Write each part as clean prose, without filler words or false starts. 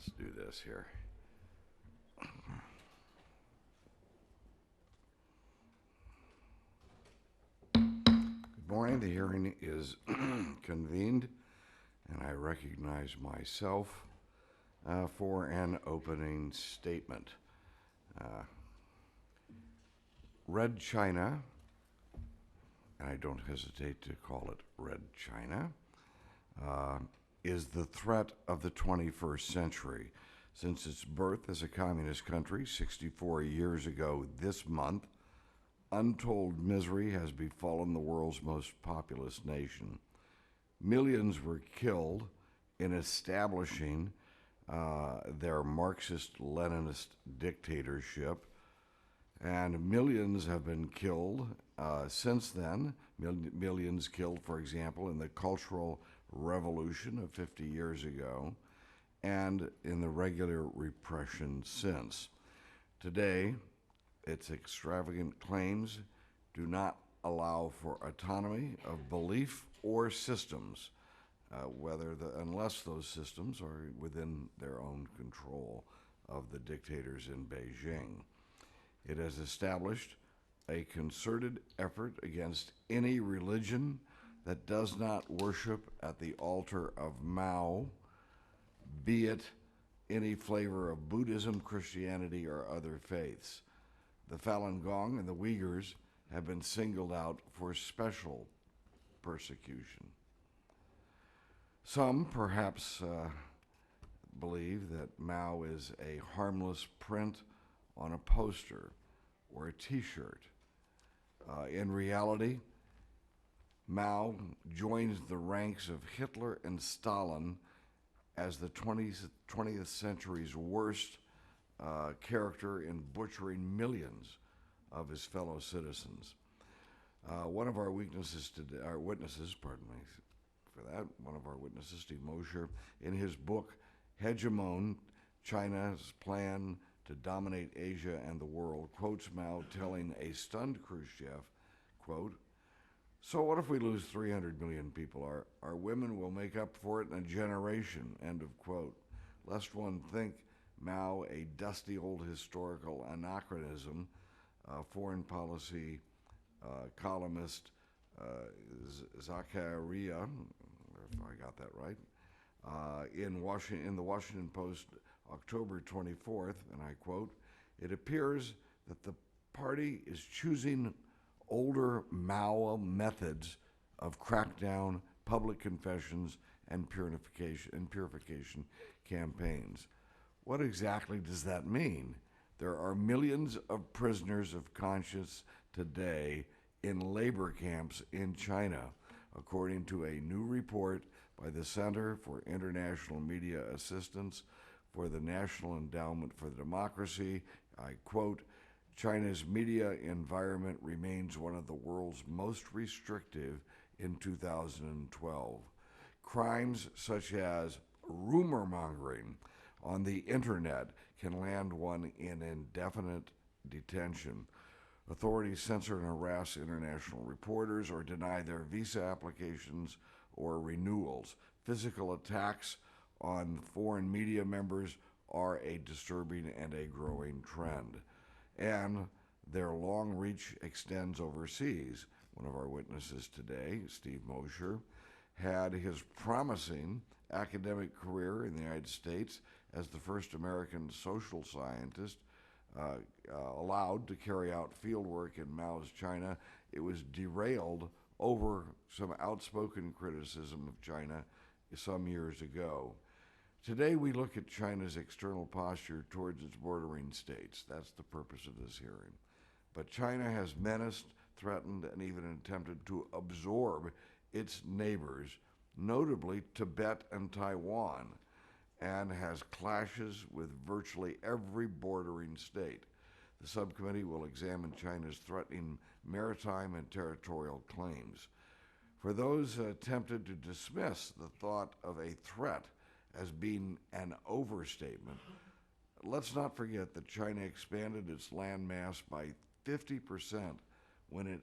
Let's do this here. Good morning. The hearing is convened, and I recognize myself for an opening statement. Red China, and I don't hesitate to call it Red China, is the threat of the 21st century. Since its birth as a communist country 64 years ago this month, untold misery has befallen the world's most populous nation. Millions were killed in establishing their Marxist-Leninist dictatorship, and millions have been killed since then. Millions killed, for example, in the Cultural Revolution of 50 years ago, and in the regular repression since. Today, its extravagant claims do not allow for autonomy of belief or systems, unless those systems are within their own control of the dictators in Beijing. It has established a concerted effort against any religion that does not worship at the altar of Mao, be it any flavor of Buddhism, Christianity, or other faiths. The Falun Gong and the Uyghurs have been singled out for special persecution. Some perhaps believe that Mao is a harmless print on a poster or a t-shirt. In reality, Mao joins the ranks of Hitler and Stalin as the 20th century's worst character in butchering millions of his fellow citizens. One of our witnesses, Steve Mosher, in his book, Hegemon, China's Plan to Dominate Asia and the World, quotes Mao telling a stunned Khrushchev, quote, "So what if we lose 300 million people? Our women will make up for it in a generation," end of quote. Lest one think Mao a dusty old historical anachronism, foreign policy columnist Zakaria, if I got that right, in the Washington Post, October 24th, and I quote, "It appears that the party is choosing older Mao methods of crackdown, public confessions, and purification campaigns." What exactly does that mean? There are millions of prisoners of conscience today in labor camps in China, according to a new report by the Center for International Media Assistance for the National Endowment for Democracy. I quote, "China's media environment remains one of the world's most restrictive in 2012. Crimes such as rumor mongering on the internet can land one in indefinite detention. Authorities censor and harass international reporters or deny their visa applications or renewals. Physical attacks on foreign media members are a disturbing and a growing trend. And their long reach extends overseas." One of our witnesses today, Steve Mosher, had his promising academic career in the United States as the first American social scientist allowed to carry out fieldwork in Mao's China. It was derailed over some outspoken criticism of China some years ago. Today we look at China's external posture towards its bordering states. That's the purpose of this hearing. But China has menaced, threatened, and even attempted to absorb its neighbors, notably Tibet and Taiwan, and has clashes with virtually every bordering state. The subcommittee will examine China's threatening maritime and territorial claims. For those tempted to dismiss the thought of a threat as being an overstatement, let's not forget that China expanded its landmass by 50% when it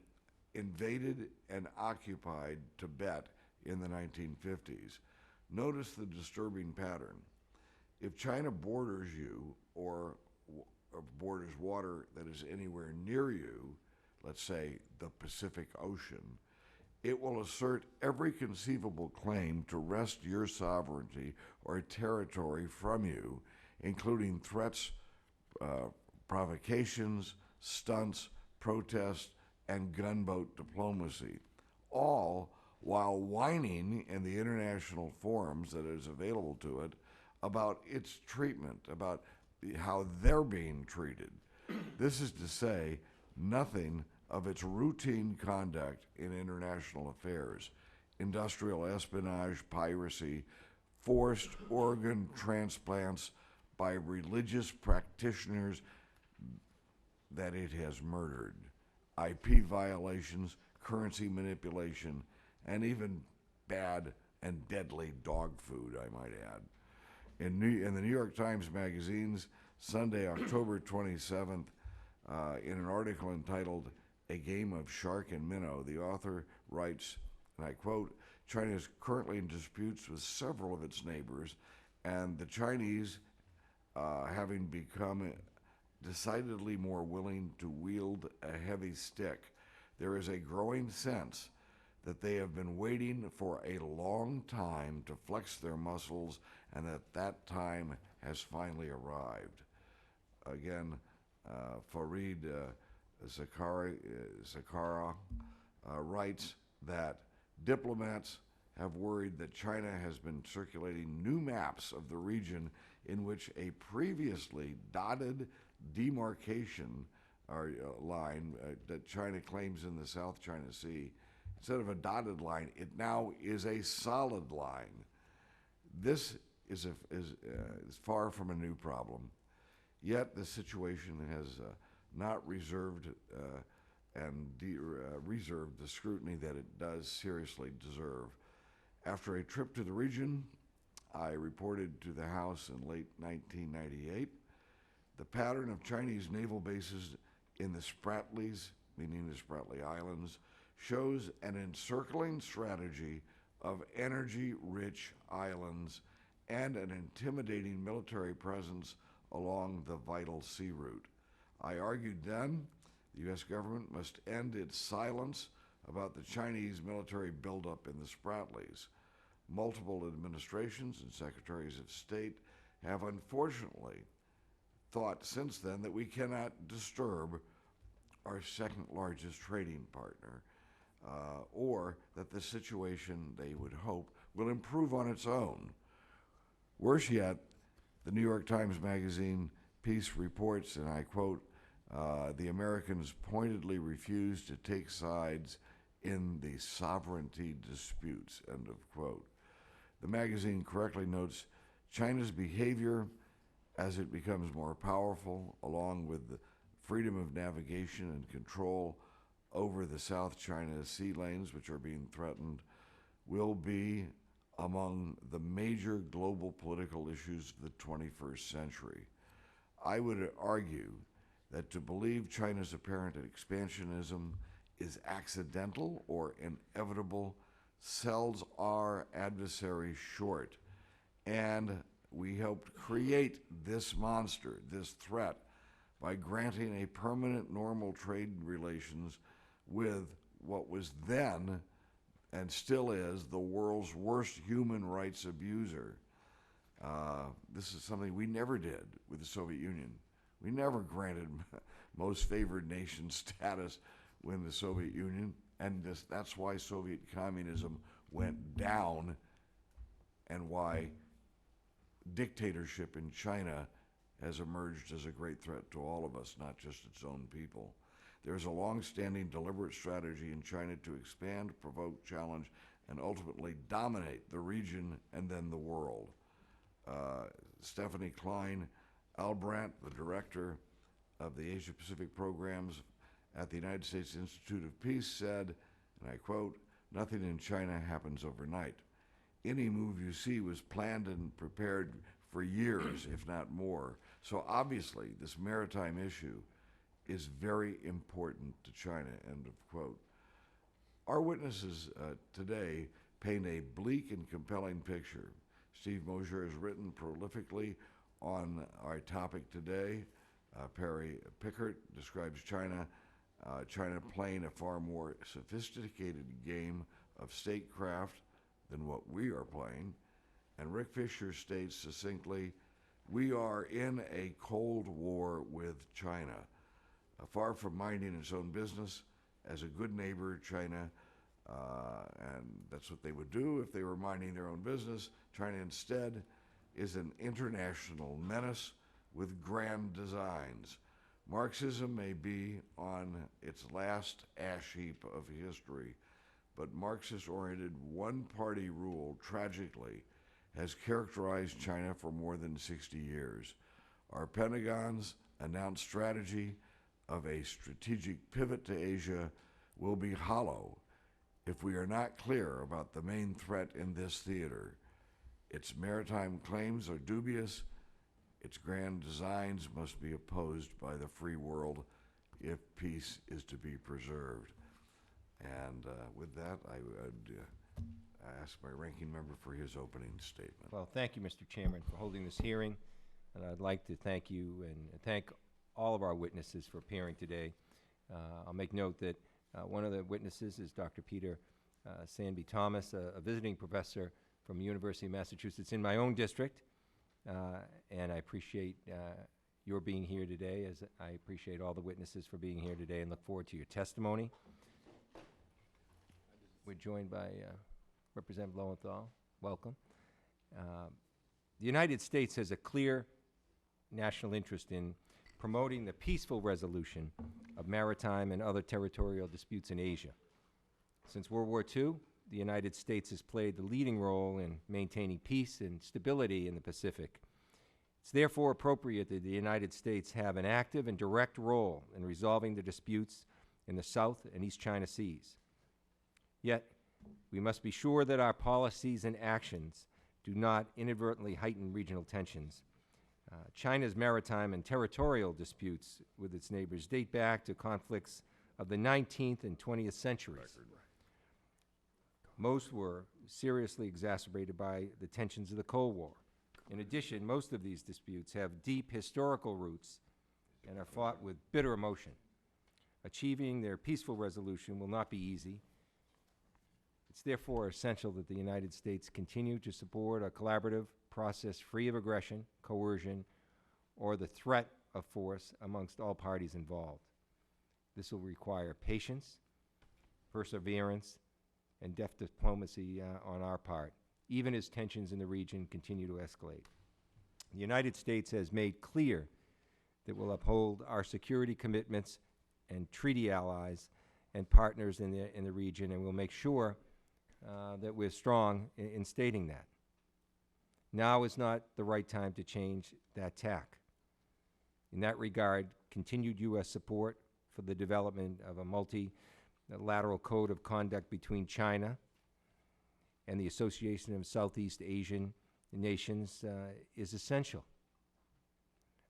invaded and occupied Tibet in the 1950s. Notice the disturbing pattern. If China borders you or borders water that is anywhere near you, let's say the Pacific Ocean, it will assert every conceivable claim to wrest your sovereignty or territory from you, including threats, provocations, stunts, protests, and gunboat diplomacy, all while whining in the international forums that is available to it about its treatment, about how they're being treated. This is to say nothing of its routine conduct in international affairs, industrial espionage, piracy, forced organ transplants by religious practitioners that it has murdered, IP violations, currency manipulation, and even bad and deadly dog food, I might add. In the New York Times Magazine's Sunday, October 27th, in an article entitled A Game of Shark and Minnow, the author writes, and I quote, China is currently in disputes with several of its neighbors, and the Chinese, having become decidedly more willing to wield a heavy stick, there is a growing sense that they have been waiting for a long time to flex their muscles and that time has finally arrived. Again, Fareed Zakaria writes that diplomats have worried that China has been circulating new maps of the region in which a previously dotted demarcation or line that China claims in the South China Sea, instead of a dotted line, it now is a solid line. This is far from a new problem. Yet the situation has not reserved reserved the scrutiny that it does seriously deserve. After a trip to the region, I reported to the House in late 1998 the pattern of Chinese naval bases in the Spratlys, meaning the Spratly Islands, shows an encircling strategy of energy-rich islands and an intimidating military presence along the vital sea route. I argued then the U.S. government must end its silence about the Chinese military buildup in the Spratlys. Multiple administrations and secretaries of state have unfortunately thought since then that we cannot disturb our second largest trading partner, or that the situation, they would hope, will improve on its own. Worse yet, the New York Times Magazine piece reports, and I quote, the Americans pointedly refuse to take sides in the sovereignty disputes, end of quote. The magazine correctly notes China's behavior as it becomes more powerful, along with the freedom of navigation and control over the South China Sea lanes, which are being threatened, will be among the major global political issues of the 21st century. I would argue that to believe China's apparent expansionism is accidental or inevitable sells our adversary short, and we helped create this monster, this threat, by granting a permanent normal trade relations with what was then and still is the world's worst human rights abuser. This is something we never did with the Soviet Union. We never granted most favored nation status with the Soviet Union, and that's why Soviet communism went down and why dictatorship in China has emerged as a great threat to all of us, not just its own people. There's a long-standing deliberate strategy in China to expand, provoke, challenge, and ultimately dominate the region and then the world. Stephanie Klein-Albrandt, the director of the Asia-Pacific programs at the United States Institute of Peace, said, and I quote, "Nothing in China happens overnight. Any move you see was planned and prepared for years, if not more. So obviously, this maritime issue is very important to China," end of quote. Our witnesses today paint a bleak and compelling picture. Steve Mosher has written prolifically on our topic today. Perry Pickert describes China playing a far more sophisticated game of statecraft than what we are playing. And Rick Fisher states succinctly, we are in a Cold War with China. Far from minding its own business, as a good neighbor, China, and that's what they would do if they were minding their own business, China instead is an international menace with grand designs. Marxism may be on its last ash heap of history, but Marxist-oriented one-party rule, tragically, has characterized China for more than 60 years. Our Pentagon's announced strategy of a strategic pivot to Asia will be hollow if we are not clear about the main threat in this theater. Its maritime claims are dubious. Its grand designs must be opposed by the free world if peace is to be preserved. And with that, I would ask my ranking member for his opening statement. Well, thank you, Mr. Chairman, for holding this hearing. And I'd like to thank you and thank all of our witnesses for appearing today. I'll make note that one of the witnesses is Dr. Peter Sanby Thomas, a visiting professor from the University of Massachusetts in my own district. And I appreciate your being here today, as I appreciate all the witnesses for being here today, and look forward to your testimony. We're joined by Representative Lowenthal. Welcome. The United States has a clear national interest in promoting the peaceful resolution of maritime and other territorial disputes in Asia. Since World War II, the United States has played the leading role in maintaining peace and stability in the Pacific. It's therefore appropriate that the United States have an active and direct role in resolving the disputes in the South and East China Seas. Yet, we must be sure that our policies and actions do not inadvertently heighten regional tensions. China's maritime and territorial disputes with its neighbors date back to conflicts of the 19th and 20th centuries. Most were seriously exacerbated by the tensions of the Cold War. In addition, most of these disputes have deep historical roots and are fought with bitter emotion. Achieving their peaceful resolution will not be easy. It's therefore essential that the United States continue to support a collaborative process free of aggression, coercion, or the threat of force amongst all parties involved. This will require patience, perseverance, and deft diplomacy on our part, even as tensions in the region continue to escalate. The United States has made clear that we'll uphold our security commitments and treaty allies and partners in the region, and we'll make sure that we're strong in stating that. Now is not the right time to change that tack. In that regard, continued U.S. support for the development of a multilateral code of conduct between China and the Association of Southeast Asian Nations is essential.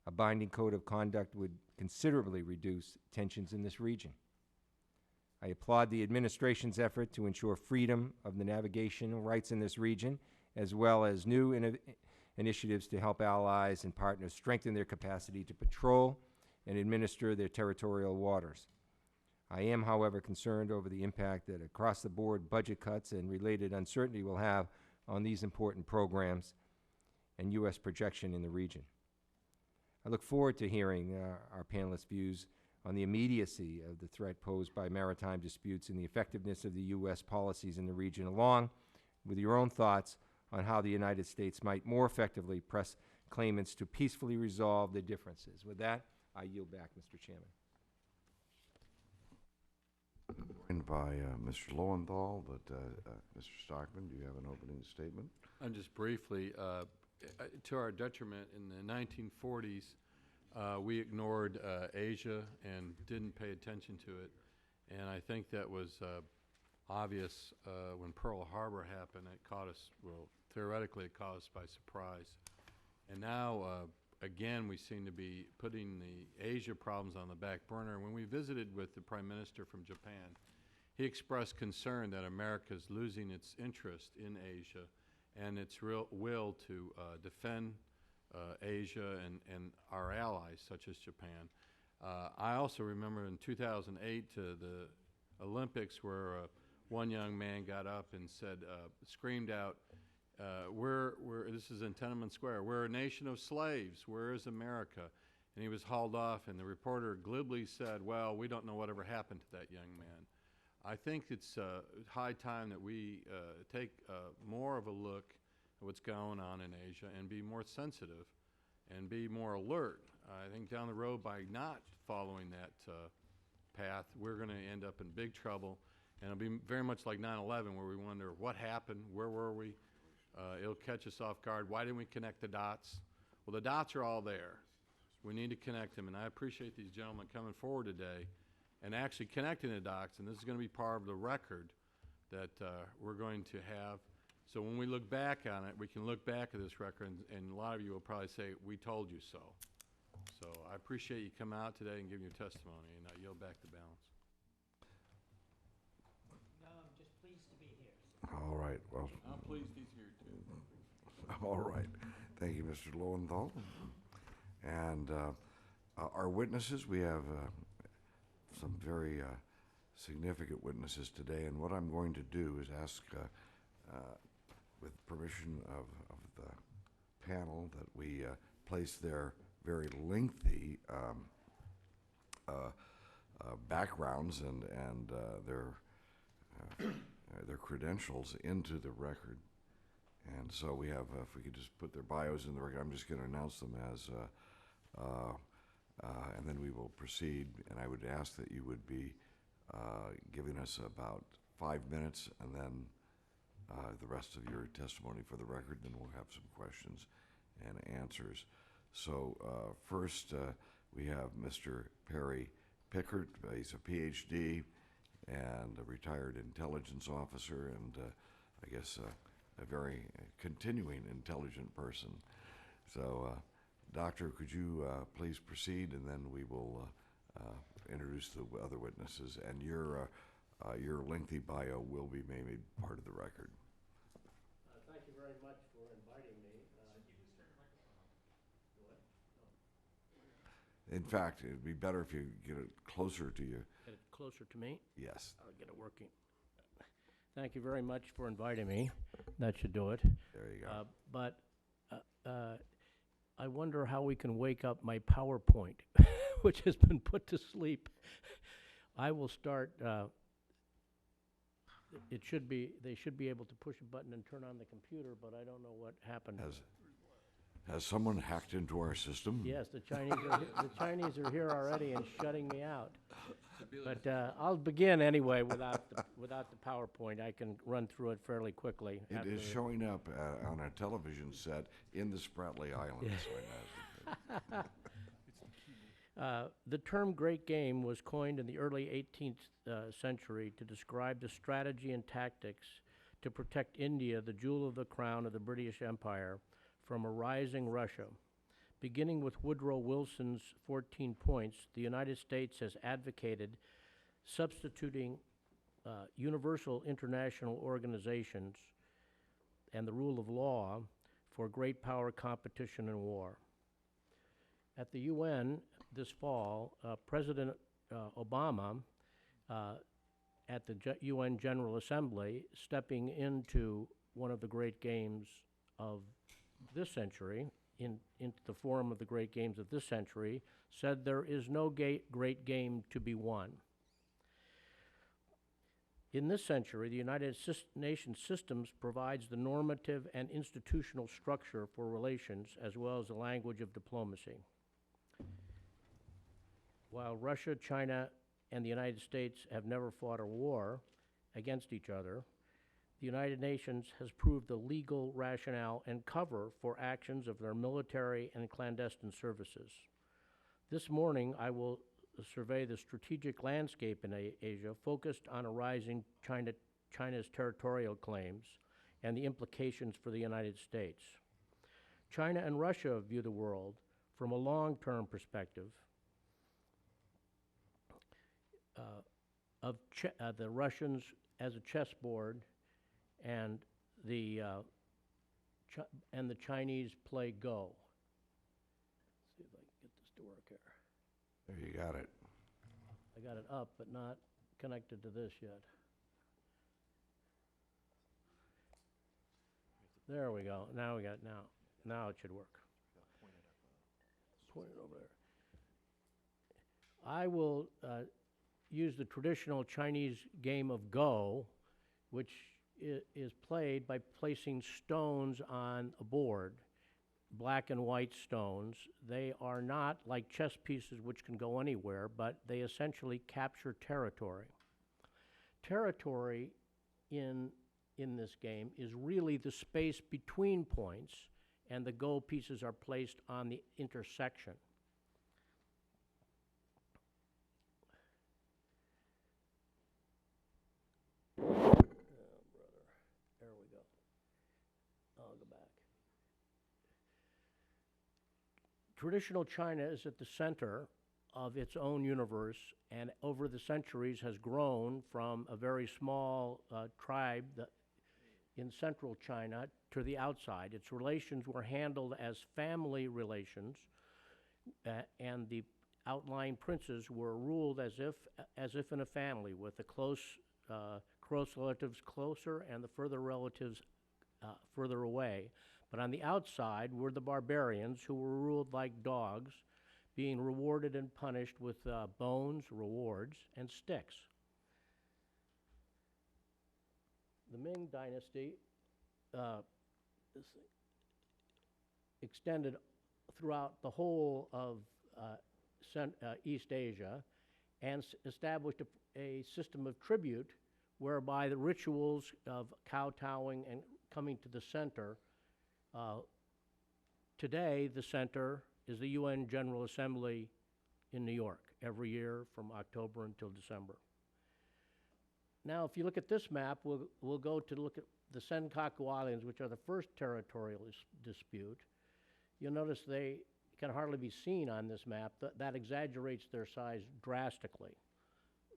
A binding code of conduct would considerably reduce tensions in this region. I applaud the administration's effort to ensure freedom of the navigation rights in this region, as well as new initiatives to help allies and partners strengthen their capacity to patrol and administer their territorial waters. I am, however, concerned over the impact that across-the-board budget cuts and related uncertainty will have on these important programs and U.S. projection in the region. I look forward to hearing our panelists' views on the immediacy of the threat posed by maritime disputes and the effectiveness of the U.S. policies in the region, along with your own thoughts on how the United States might more effectively press claimants to peacefully resolve their differences. With that, I yield back, Mr. Chairman. Joined by Mr. Lowenthal, but Mr. Stockman, do you have an opening statement? And just briefly, to our detriment, in the 1940s, we ignored Asia and didn't pay attention to it. And I think that was obvious when Pearl Harbor happened. It caught us, well, theoretically it caught us by surprise. And now, again, we seem to be putting the Asia problems on the back burner. When we visited with the Prime Minister from Japan, he expressed concern that America is losing its interest in Asia and its real will to defend Asia and our allies, such as Japan. I also remember in 2008 the Olympics where one young man got up and said, screamed out, this is in Tiananmen Square, we're a nation of slaves, where is America? And he was hauled off, and the reporter glibly said, well, we don't know whatever happened to that young man. I think it's high time that we take more of a look at what's going on in Asia and be more sensitive and be more alert. I think down the road, by not following that path, we're going to end up in big trouble. And it'll be very much like 9/11, where we wonder what happened, where were we? It'll catch us off guard. Why didn't we connect the dots? Well, the dots are all there. We need to connect them, and I appreciate these gentlemen coming forward today and actually connecting the dots, and this is going to be part of the record that we're going to have. So when we look back on it, we can look back at this record, and a lot of you will probably say, we told you so. So I appreciate you coming out today and giving your testimony, and I yield back the balance. No, I'm just pleased to be here. All right, well, I'm pleased he's here, too. all right. Thank you, Mr. Lowenthal. And our witnesses, we have some very significant witnesses today, and what I'm going to do is ask, with permission of the panel, that we place their very lengthy backgrounds and their credentials into the record. And so we have, if we could just put their bios in the record, I'm just going to announce them as, and then we will proceed. And I would ask that you would be giving us about 5 minutes, and then the rest of your testimony for the record. Then we'll have some questions and answers. So first, we have Mr. Perry Pickert. He's a PhD and a retired intelligence officer, and I guess a very continuing intelligent person. So, Doctor, could you please proceed, and then we will introduce the other witnesses, and your lengthy bio will be made part of the record. Thank you very much for inviting me. In fact, it'd be better if you get it closer to you. Get it closer to me. Yes. I'll get it working. Thank you very much for inviting me. That should do it. There you go. But I wonder how we can wake up my PowerPoint, which has been put to sleep. I will start. They should be able to push a button and turn on the computer, but I don't know what happened. Has someone hacked into our system? Yes, the Chinese are here already and shutting me out. But I'll begin anyway without the PowerPoint. I can run through it fairly quickly. It is showing up on a television set in the Spratly Islands. The term Great Game was coined in the early 18th century to describe the strategy and tactics to protect India, the jewel of the crown of the British Empire, from a rising Russia. Beginning with Woodrow Wilson's 14 points, the United States has advocated substituting universal international organizations and the rule of law for great power competition and war. At the UN this fall, President Obama, at the UN General Assembly, stepping into one of the great games of this century, into the forum of the great games of this century, said there is no great game to be won. In this century, the United Nations systems provides the normative and institutional structure for relations as well as the language of diplomacy. While Russia, China, and the United States have never fought a war against each other, the United Nations has proved the legal rationale and cover for actions of their military and clandestine services. This morning, I will survey the strategic landscape in Asia, focused on arising China's territorial claims and the implications for the United States. China and Russia view the world from a long-term perspective of the Russians as a chessboard, and the Chinese play Go. to work here. There, you got it. I got it up, but not connected to this yet. There we go. Now we got it now. Now it should work. Point it over there. I will use the traditional Chinese game of Go, which is played by placing stones on a board, black and white stones. They are not like chess pieces which can go anywhere, but they essentially capture territory. Territory in this game is really the space between points, and the Go pieces are placed on the intersection. There we go. I'll go back. Traditional China is at the center of its own universe, and over the centuries has grown from a very small tribe in central China to the outside. Its relations were handled as family relations, and the outlying princes were ruled as if in a family, with the close relatives closer and the further relatives further away. But on the outside were the barbarians, who were ruled like dogs, being rewarded and punished with bones, rewards, and sticks. The Ming Dynasty extended throughout the whole of East Asia and established a system of tribute whereby the rituals of kowtowing and coming to the center. Today, the center is the UN General Assembly in New York every year from October until December. Now, if you look at this map, we'll go to look at the Senkaku Islands, which are the first territorial dispute. You'll notice they can hardly be seen on this map. That exaggerates their size drastically.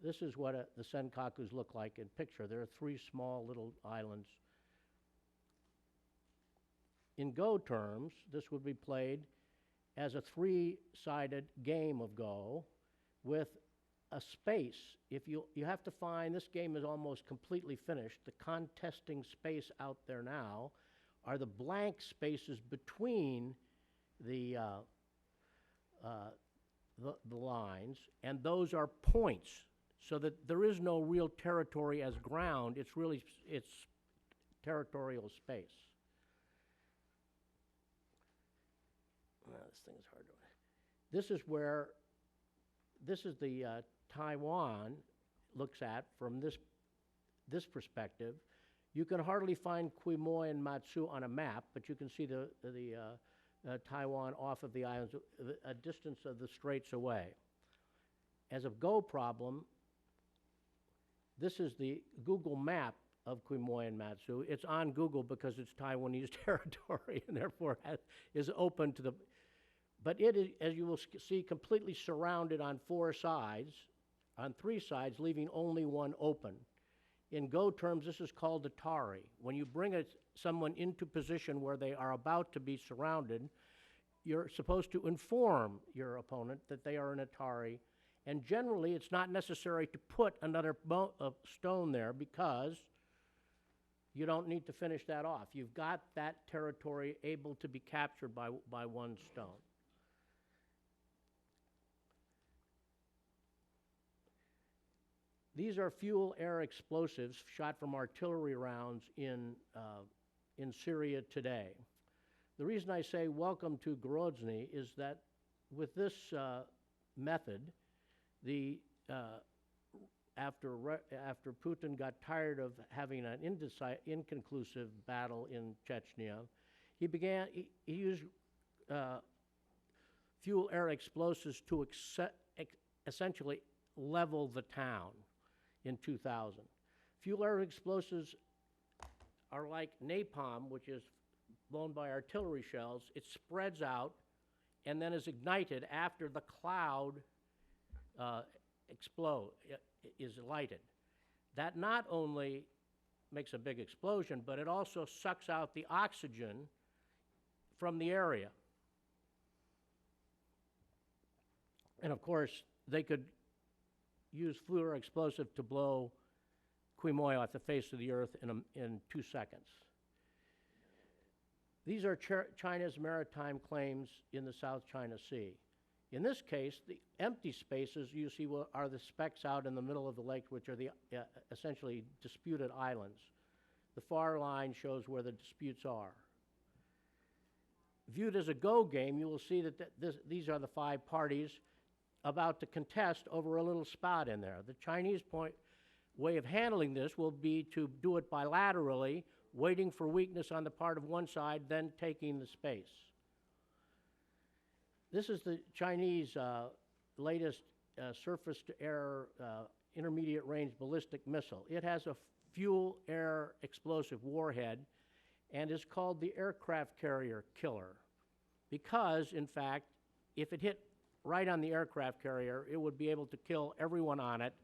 This is what the Senkakus look like in picture. There are three small little islands. In Go terms, this would be played as a three-sided game of Go with a space. If you have to find, this game is almost completely finished. The contesting space out there now are the blank spaces between the lines, and those are points, so that there is no real territory as ground. It's really territorial space. This thing is hard to. This is the Taiwan looks at from this perspective. You can hardly find Quemoy and Matsu on a map, but you can see the Taiwan off of the islands, a distance of the straits away. As a Go problem, this is the Google map of Quemoy and Matsu. It's on Google because it's Taiwanese territory and therefore is open to the. But it is, as you will see, completely surrounded on on three sides, leaving only one open. In Go terms, this is called Atari. When you bring someone into position where they are about to be surrounded, you're supposed to inform your opponent that they are an Atari. And generally, it's not necessary to put another stone there because you don't need to finish that off. You've got that territory able to be captured by one stone. These are fuel air explosives shot from artillery rounds in Syria today. The reason I say welcome to Grozny is that with this method, after Putin got tired of having an inconclusive battle in Chechnya, he used fuel air explosives to essentially level the town in 2000. Fuel air explosives are like napalm, which is blown by artillery shells. It spreads out and then is ignited after the cloud is lighted. That not only makes a big explosion, but it also sucks out the oxygen from the area. And of course, they could use fluor explosive to blow Quemoy off the face of the earth in 2 seconds. These are China's maritime claims in the South China Sea. In this case, the empty spaces you see are the specks out in the middle of the lake, which are the essentially disputed islands. The far line shows where the disputes are. Viewed as a go game, you will see that these are the 5 parties about to contest over a little spot in there. The Chinese way of handling this will be to do it bilaterally, waiting for weakness on the part of one side, then taking the space. This is the Chinese latest surface-to-air intermediate range ballistic missile. It has a fuel-air explosive warhead and is called the aircraft carrier killer because, in fact, if it hit right on the aircraft carrier, it would be able to kill everyone on it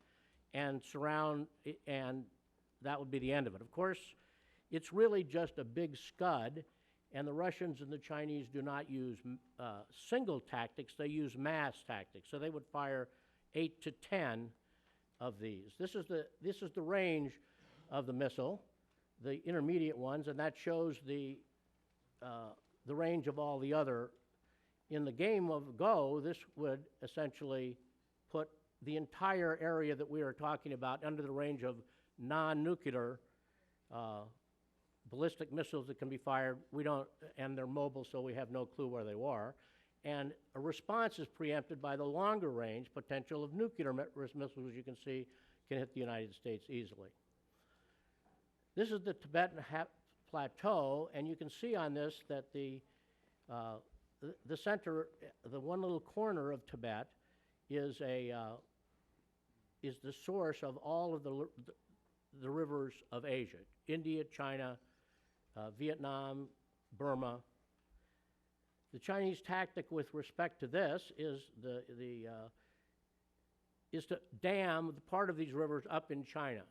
and surround, and that would be the end of it. Of course, it's really just a big scud, and the Russians and the Chinese do not use single tactics, they use mass tactics. So they would fire 8 to 10 of these. This is the range of the missile, the intermediate ones, and that shows the range of all the other. In the game of Go, this would essentially put the entire area that we are talking about under the range of non-nuclear ballistic missiles that can be fired. We don't, and they're mobile, so we have no clue where they are. And a response is preempted by the longer range potential of nuclear missiles, as you can see, can hit the United States easily. This is the Tibetan Plateau, and you can see on this that the center, the one little corner of Tibet, is the source of all of the rivers of Asia: India, China, Vietnam, Burma. The Chinese tactic with respect to this is to dam the part of these rivers up in China.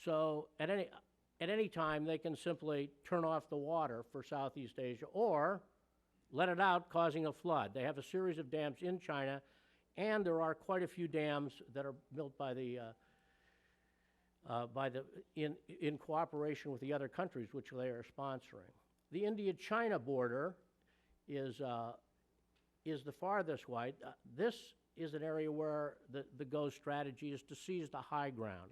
So at any time they can simply turn off the water for Southeast Asia or let it out, causing a flood. They have a series of dams in China, and there are quite a few dams that are built in cooperation with the other countries which they are sponsoring. The India-China border is the farthest wide. This is an area where the Go strategy is to seize the high ground.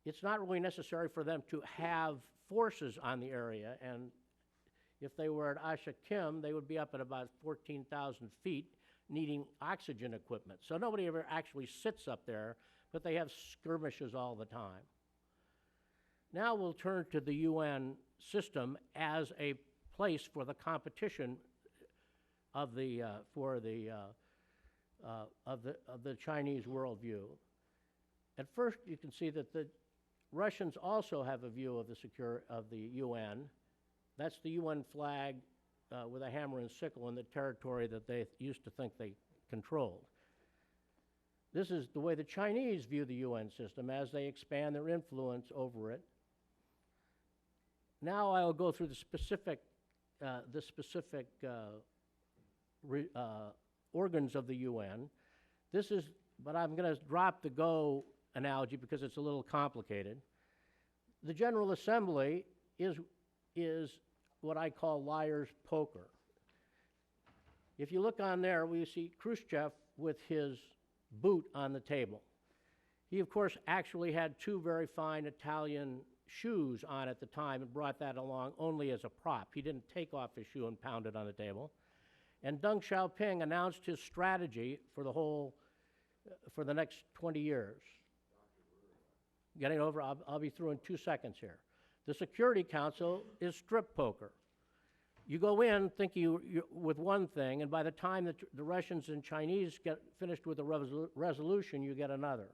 It's not really necessary for them to have forces on the area, and if they were at Asha Kim, they would be up at about 14,000 feet, needing oxygen equipment. So nobody ever actually sits up there, but they have skirmishes all the time. Now we'll turn to the UN system as a place for the competition of the Chinese worldview. At first, you can see that the Russians also have a view of the UN. That's the UN flag with a hammer and sickle in the territory that they used to think they controlled. This is the way the Chinese view the UN system as they expand their influence over it. Now I'll go through the specific organs of the UN. But I'm going to drop the Go analogy because it's a little complicated. The General Assembly is what I call liar's poker. If you look on there, we see Khrushchev with his boot on the table. He, of course, actually had 2 very fine Italian shoes on at the time and brought that along only as a prop. He didn't take off his shoe and pound it on the table. And Deng Xiaoping announced his strategy for the next 20 years. Getting over, I'll be through in 2 seconds here. The Security Council is strip poker. You go in thinking you with one thing, and by the time that the Russians and Chinese get finished with the resolution, you get another.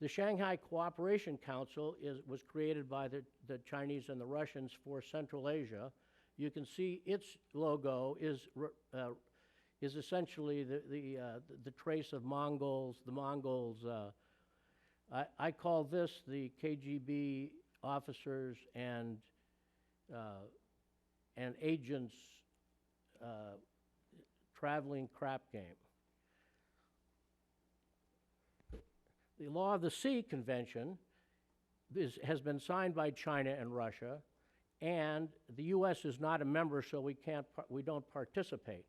The Shanghai Cooperation Council was created by the Chinese and the Russians for Central Asia. You can see its logo is essentially the trace of Mongols. The Mongols. I call this the KGB officers and agents traveling crap game. The Law of the Sea Convention has been signed by China and Russia, and the U.S. is not a member, so we don't participate.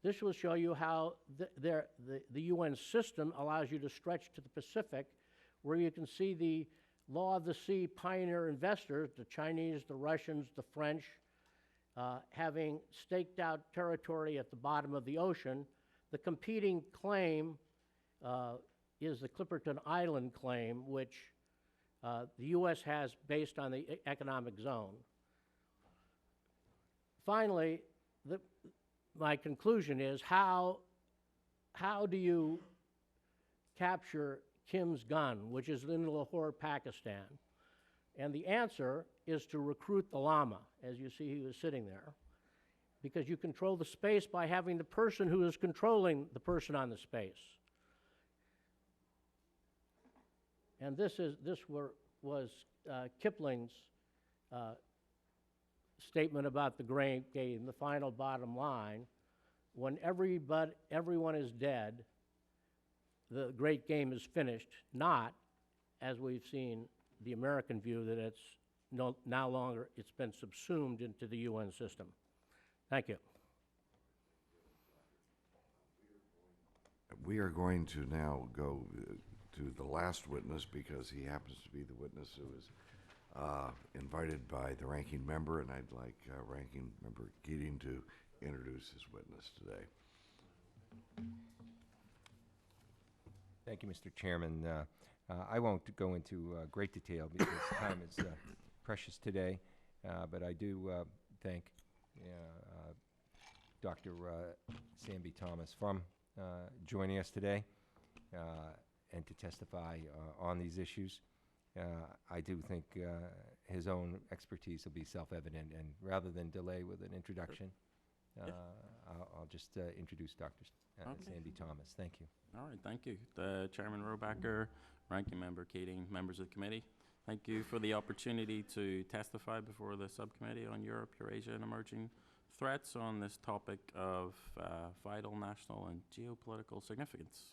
This will show you how the UN system allows you to stretch to the Pacific, where you can see the Law of the Sea pioneer investors, the Chinese, the Russians, the French, having staked out territory at the bottom of the ocean. The competing claim is the Clipperton Island claim, which the U.S. has based on the economic zone. Finally, my conclusion is how do you capture Kim's gun, which is in Lahore, Pakistan? And the answer is to recruit the llama, as you see he was sitting there, because you control the space by having the person who is controlling the person on the space. And this was Kipling's statement about the great game, the final bottom line. When everyone is dead, the great game is finished, not, as we've seen, the American view that it's no longer, it's been subsumed into the UN system. Thank you. We are going to now go to the last witness because he happens to be the witness who is invited by the ranking member, and I'd like Ranking Member Keating to introduce his witness today. Thank you, Mr. Chairman. I won't go into great detail because time is precious today, but I do thank Dr. Sanby Thomas from joining us today and to testify on these issues. I do think his own expertise will be self-evident, and rather than delay with an introduction, I'll just introduce Dr. Sandy Thomas. Thank you. All right, thank you. Chairman Rohrabacher, Ranking Member Keating, members of the committee, thank you for the opportunity to testify before the Subcommittee on Europe, Eurasia and Emerging Threats on this topic of vital national and geopolitical significance.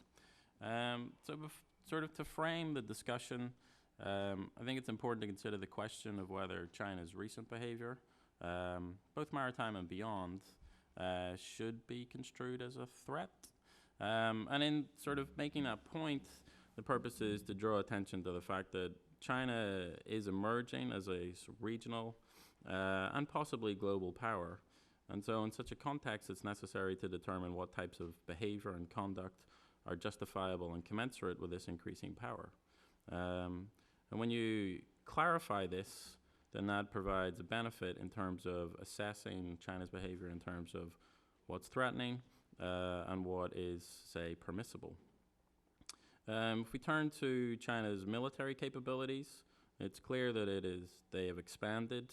Sort of to frame the discussion, I think it's important to consider the question of whether China's recent behavior, both maritime and beyond, should be construed as a threat. And in sort of making that point, the purpose is to draw attention to the fact that China is emerging as a regional and possibly global power. And so in such a context, it's necessary to determine what types of behavior and conduct are justifiable and commensurate with this increasing power. And when you clarify this, then that provides a benefit in terms of assessing China's behavior in terms of what's threatening and what is, say, permissible. If we turn to China's military capabilities, it's clear that they have expanded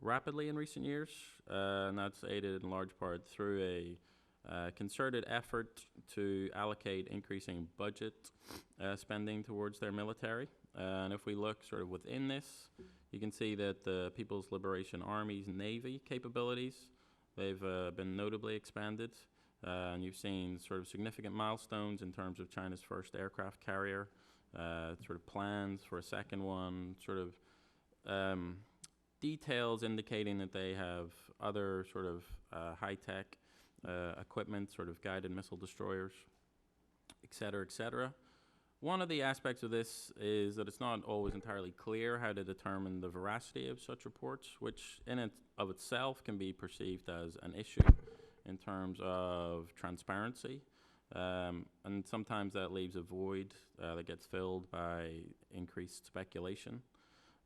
rapidly in recent years, and that's aided in large part through a concerted effort to allocate increasing budget spending towards their military. And if we look sort of within this, you can see that the People's Liberation Army's Navy capabilities, they've been notably expanded. And you've seen sort of significant milestones in terms of China's first aircraft carrier, sort of plans for a second one, sort of details indicating that they have other sort of high-tech equipment, sort of guided missile destroyers, et cetera, et cetera. One of the aspects of this is that it's not always entirely clear how to determine the veracity of such reports, which in and of itself can be perceived as an issue in terms of transparency. And sometimes that leaves a void that gets filled by increased speculation.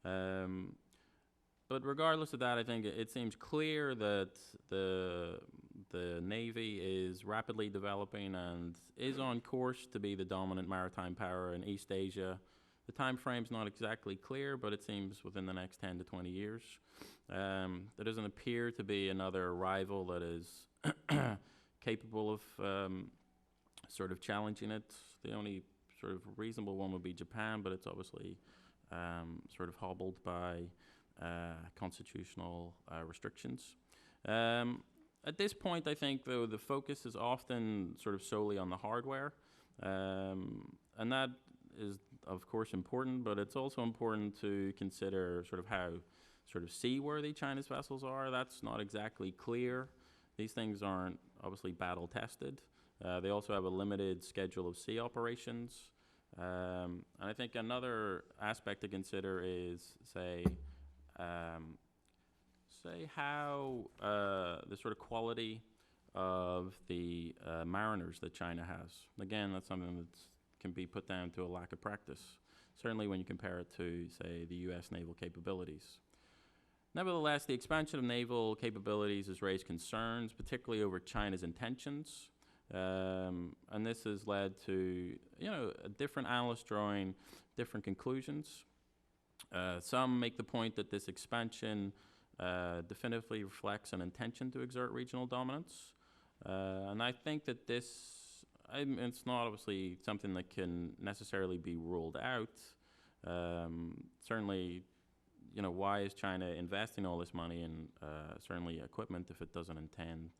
But regardless of that, I think it seems clear that the Navy is rapidly developing and is on course to be the dominant maritime power in East Asia. The time frame's not exactly clear, but it seems within the next 10 to 20 years. There doesn't appear to be another rival that is capable of sort of challenging it. The only sort of reasonable one would be Japan, but it's obviously sort of hobbled by constitutional restrictions. At this point, I think, though, the focus is often sort of solely on the hardware. And that is, of course, important, but it's also important to consider sort of how sort of seaworthy China's vessels are. That's not exactly clear. These things aren't obviously battle tested. They also have a limited schedule of sea operations. And I think another aspect to consider is, say how the sort of quality of the mariners that China has. Again, that's something that can be put down to a lack of practice, certainly when you compare it to, say, the U.S. naval capabilities. Nevertheless, the expansion of naval capabilities has raised concerns, particularly over China's intentions. And this has led to, different analysts drawing different conclusions. Some make the point that this expansion definitively reflects an intention to exert regional dominance. And I think that it's not obviously something that can necessarily be ruled out. Certainly, why is China investing all this money in certainly equipment if it doesn't intend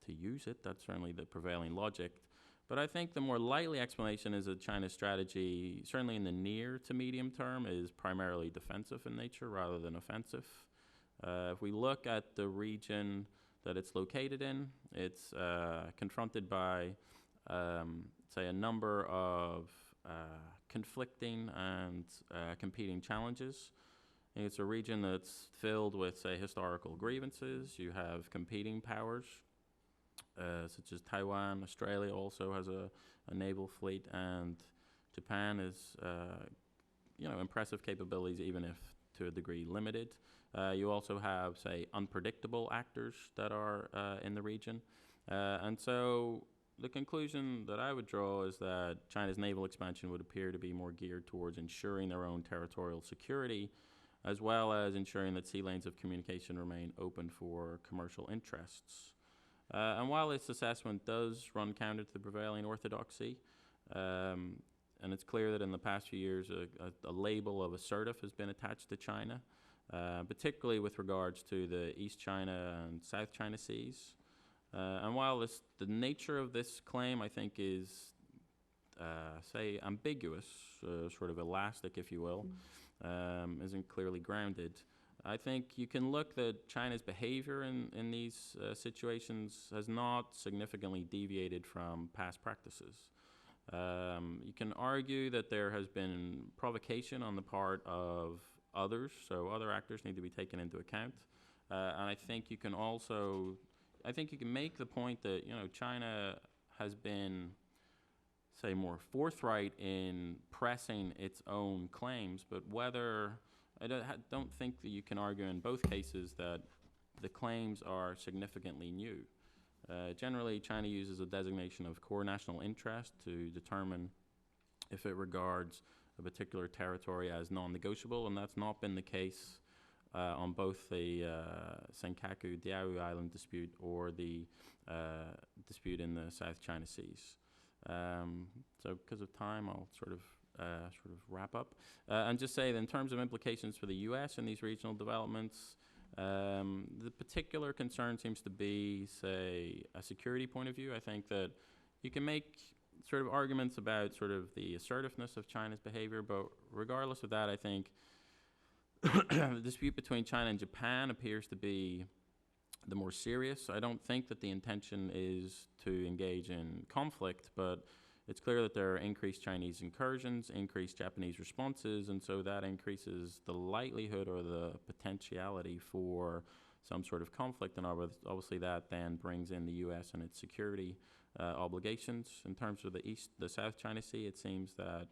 to use it? That's certainly the prevailing logic. But I think the more likely explanation is that China's strategy, certainly in the near to medium term, is primarily defensive in nature rather than offensive. If we look at the region that it's located in, it's confronted by, say, a number of conflicting and competing challenges. It's a region that's filled with, say, historical grievances. You have competing powers, such as Taiwan. Australia also has a naval fleet, and Japan is, impressive capabilities, even if to a degree limited. You also have, say, unpredictable actors that are in the region. And so the conclusion that I would draw is that China's naval expansion would appear to be more geared towards ensuring their own territorial security, as well as ensuring that sea lanes of communication remain open for commercial interests. And while this assessment does run counter to the prevailing orthodoxy, and it's clear that in the past few years a label of assertive has been attached to China, particularly with regards to the East China and South China Seas. And while the nature of this claim, I think, is, say, ambiguous, sort of elastic, if you will, isn't clearly grounded, I think you can look that China's behavior in these situations has not significantly deviated from past practices. You can argue that there has been provocation on the part of others, so other actors need to be taken into account. And I think you can make the point that, China has been, say, more forthright in pressing its own claims, but I don't think that you can argue in both cases that the claims are significantly new. Generally, China uses a designation of core national interest to determine if it regards a particular territory as non-negotiable, and that's not been the case on both the Senkaku-Diaoyu Island dispute or the dispute in the South China Seas. So because of time, I'll sort of wrap up and just say that in terms of implications for the U.S. and these regional developments, the particular concern seems to be, say, a security point of view. I think that you can make sort of arguments about sort of the assertiveness of China's behavior, but regardless of that, I think the dispute between China and Japan appears to be the more serious. I don't think that the intention is to engage in conflict, but it's clear that there are increased Chinese incursions, increased Japanese responses, and so that increases the likelihood or the potentiality for some sort of conflict, and obviously that then brings in the U.S. and its security obligations. In terms of the South China Sea, it seems that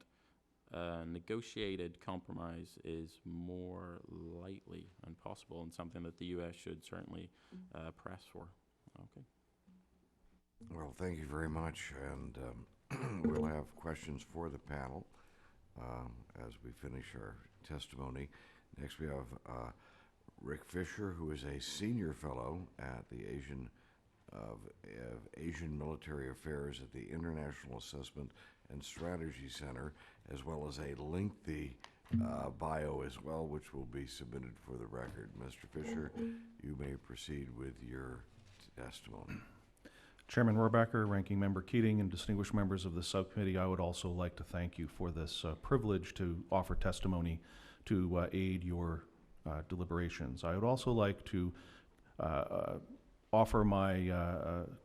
negotiated compromise is more likely and possible, and something that the U.S. should certainly press for. Okay. Well, thank you very much, and we'll have questions for the panel as we finish our testimony. Next, we have Rick Fisher, who is a senior fellow at the Asian Military Affairs at the International Assessment and Strategy Center, as well as a lengthy bio as well, which will be submitted for the record. Mr. Fisher, you may proceed with your testimony. Chairman Rohrabacher, Ranking Member Keating, and distinguished members of the subcommittee, I would also like to thank you for this privilege to offer testimony to aid your deliberations. I would also like to offer my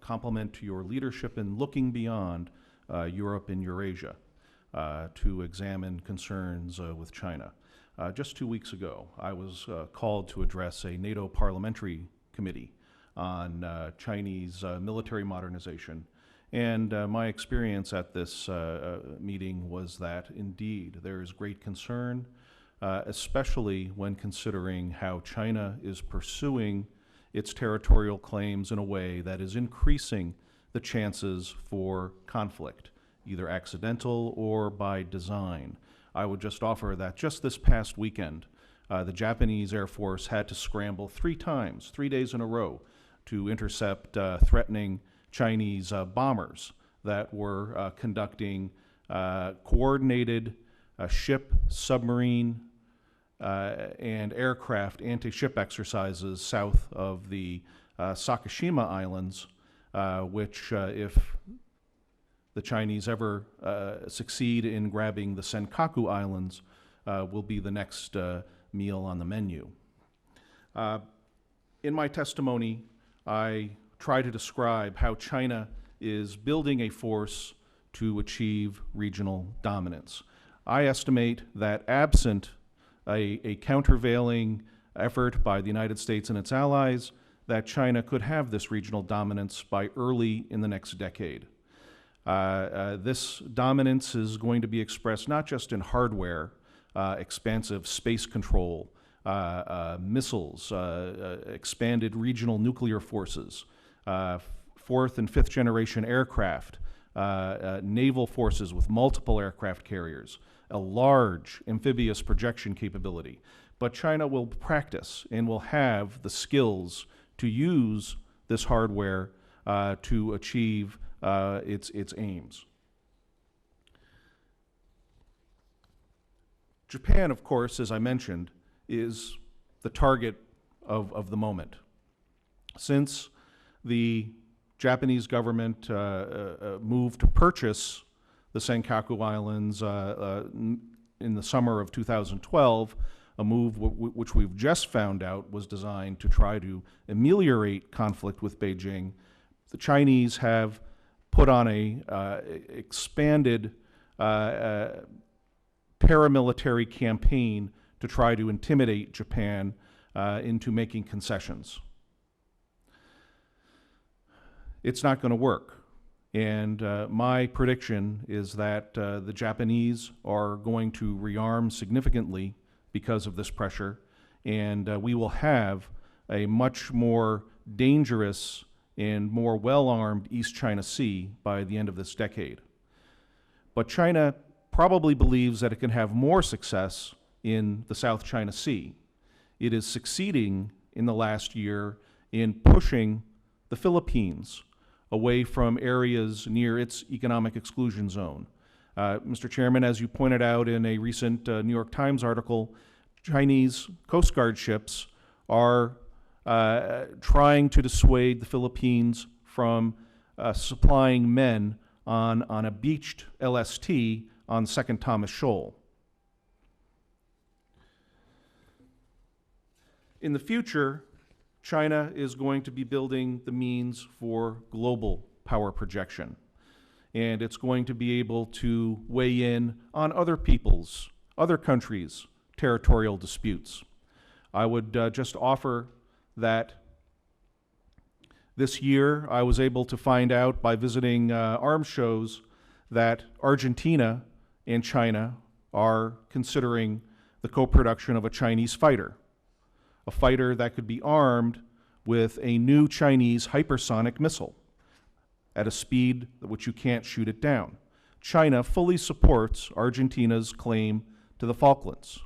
compliment to your leadership in looking beyond Europe and Eurasia to examine concerns with China. Just 2 weeks ago, I was called to address a NATO parliamentary committee on Chinese military modernization. And my experience at this meeting was that, indeed, there is great concern, especially when considering how China is pursuing its territorial claims in a way that is increasing the chances for conflict, either accidental or by design. I would just offer that just this past weekend, the Japanese Air Force had to scramble 3 times, 3 days in a row, to intercept threatening Chinese bombers that were conducting coordinated ship, submarine, and aircraft anti-ship exercises south of the Sakishima Islands, which, if the Chinese ever succeed in grabbing the Senkaku Islands, will be the next meal on the menu. In my testimony, I try to describe how China is building a force to achieve regional dominance. I estimate that absent a countervailing effort by the United States and its allies, that China could have this regional dominance by early in the next decade. This dominance is going to be expressed not just in hardware, expansive space control, missiles, expanded regional nuclear forces, 4th and 5th generation aircraft, naval forces with multiple aircraft carriers, a large amphibious projection capability. But China will practice and will have the skills to use this hardware to achieve its aims. Japan, of course, as I mentioned, is the target of the moment. Since the Japanese government moved to purchase the Senkaku Islands in the summer of 2012, a move which we've just found out was designed to try to ameliorate conflict with Beijing, the Chinese have put on a expanded paramilitary campaign to try to intimidate Japan into making concessions. It's not going to work. And my prediction is that the Japanese are going to rearm significantly because of this pressure, and we will have a much more dangerous and more well-armed East China Sea by the end of this decade. But China probably believes that it can have more success in the South China Sea. It is succeeding in the last year in pushing the Philippines away from areas near its economic exclusion zone. Mr. Chairman, as you pointed out in a recent New York Times article, Chinese Coast Guard ships are trying to dissuade the Philippines from supplying men on a beached LST on Second Thomas Shoal. In the future, China is going to be building the means for global power projection, and it's going to be able to weigh in on other people's, other countries' territorial disputes. I would just offer that this year I was able to find out by visiting arms shows that Argentina and China are considering the co-production of a Chinese fighter, a fighter that could be armed with a new Chinese hypersonic missile at a speed at which you can't shoot it down. China fully supports Argentina's claim to the Falklands.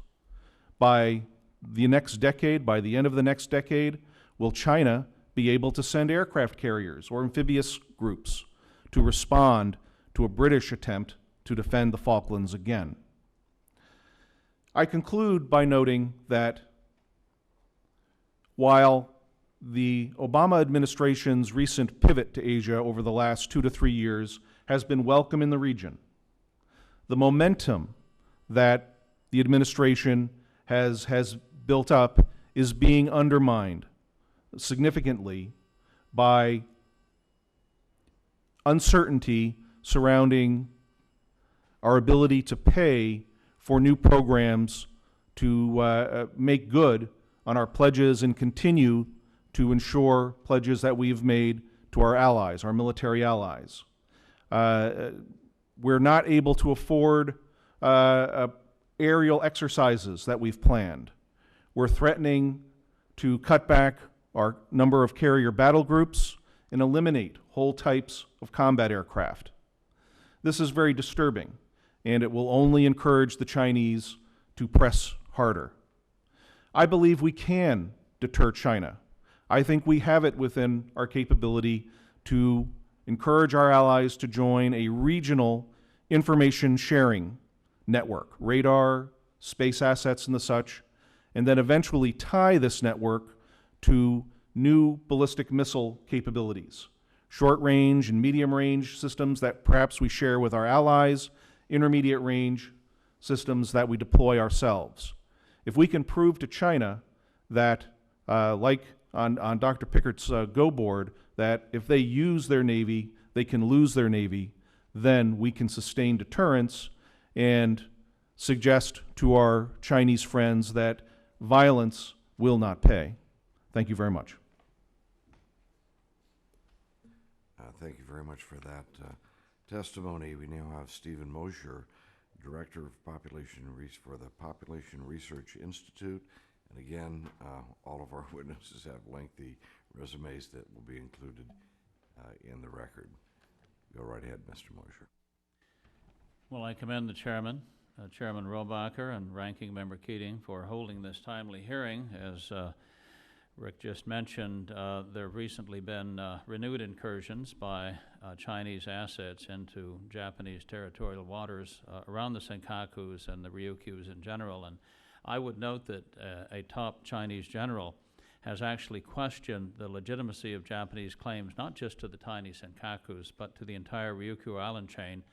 By the next decade, by the end of the next decade, will China be able to send aircraft carriers or amphibious groups to respond to a British attempt to defend the Falklands again? I conclude by noting that while the Obama administration's recent pivot to Asia over the last 2 to 3 years has been welcome in the region. The momentum that the administration has built up is being undermined significantly by uncertainty surrounding our ability to pay for new programs to make good on our pledges and continue to ensure pledges that we've made to our allies, our military allies. We're not able to afford aerial exercises that we've planned. We're threatening to cut back our number of carrier battle groups and eliminate whole types of combat aircraft. This is very disturbing, and it will only encourage the Chinese to press harder. I believe we can deter China. I think we have it within our capability to encourage our allies to join a regional information sharing network, radar, space assets, and the such, and then eventually tie this network to new ballistic missile capabilities, short-range and medium-range systems that perhaps we share with our allies, intermediate-range systems that we deploy ourselves. If we can prove to China that, like on Dr. Pickert's Go board, that if they use their Navy, they can lose their Navy, then we can sustain deterrence and suggest to our Chinese friends that violence will not pay. Thank you very much. Thank you very much for that testimony. We now have Stephen Mosher, Director of Population for the Population Research Institute. And again, all of our witnesses have lengthy resumes that will be included in the record. Go right ahead, Mr. Mosher. Well, I commend the chairman, Chairman Rohrabacher, and Ranking Member Keating for holding this timely hearing. As Rick just mentioned, there have recently been renewed incursions by Chinese assets into Japanese territorial waters around the Senkakus and the Ryukyus in general. And I would note that a top Chinese general has actually questioned the legitimacy of Japanese claims, not just to the tiny Senkakus, but to the entire Ryukyu island chain,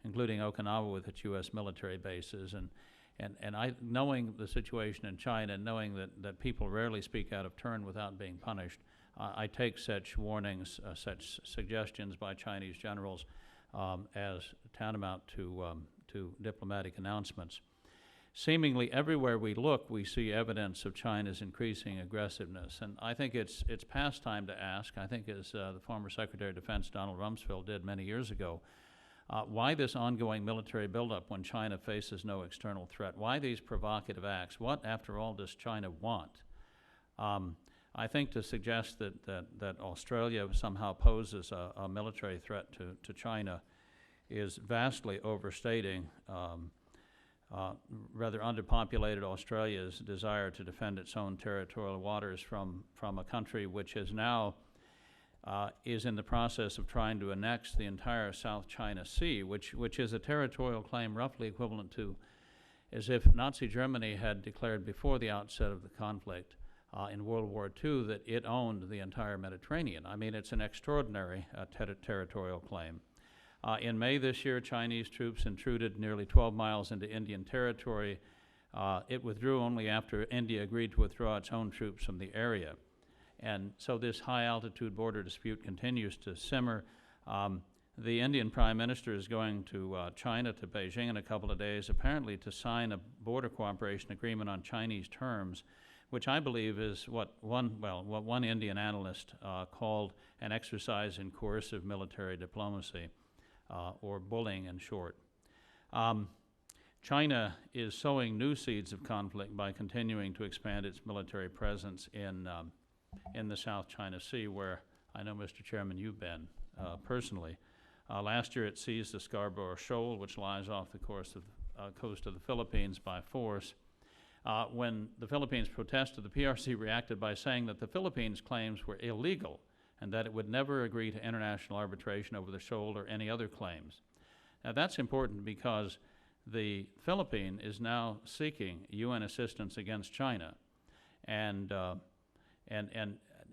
including Okinawa with its U.S. military bases. And I, knowing the situation in China, knowing that people rarely speak out of turn without being punished, I take such warnings, such suggestions by Chinese generals as tantamount to diplomatic announcements. Seemingly everywhere we look, we see evidence of China's increasing aggressiveness. And I think it's past time to ask, I think as the former Secretary of Defense Donald Rumsfeld did many years ago, why this ongoing military buildup when China faces no external threat? Why these provocative acts? What, after all, does China want? I think to suggest that Australia somehow poses a military threat to China is vastly overstating rather underpopulated Australia's desire to defend its own territorial waters from a country which is now is in the process of trying to annex the entire South China Sea, which is a territorial claim roughly equivalent to as if Nazi Germany had declared before the outset of the conflict in World War II that it owned the entire Mediterranean. I mean, it's an extraordinary territorial claim. In May this year, Chinese troops intruded nearly 12 miles into Indian territory. It withdrew only after India agreed to withdraw its own troops from the area. And so this high-altitude border dispute continues to simmer. The Indian Prime Minister is going to China, to Beijing in a couple of days, apparently to sign a border cooperation agreement on Chinese terms, which I believe is what one Indian analyst called an exercise in coercive military diplomacy, or bullying in short. China is sowing new seeds of conflict by continuing to expand its military presence in the South China Sea, where I know, Mr. Chairman, you've been personally. Last year it seized the Scarborough Shoal, which lies off the coast of the Philippines, by force. When the Philippines protested, the PRC reacted by saying that the Philippines' claims were illegal and that it would never agree to international arbitration over the shoal or any other claims. Now that's important because the Philippines is now seeking UN assistance against China, and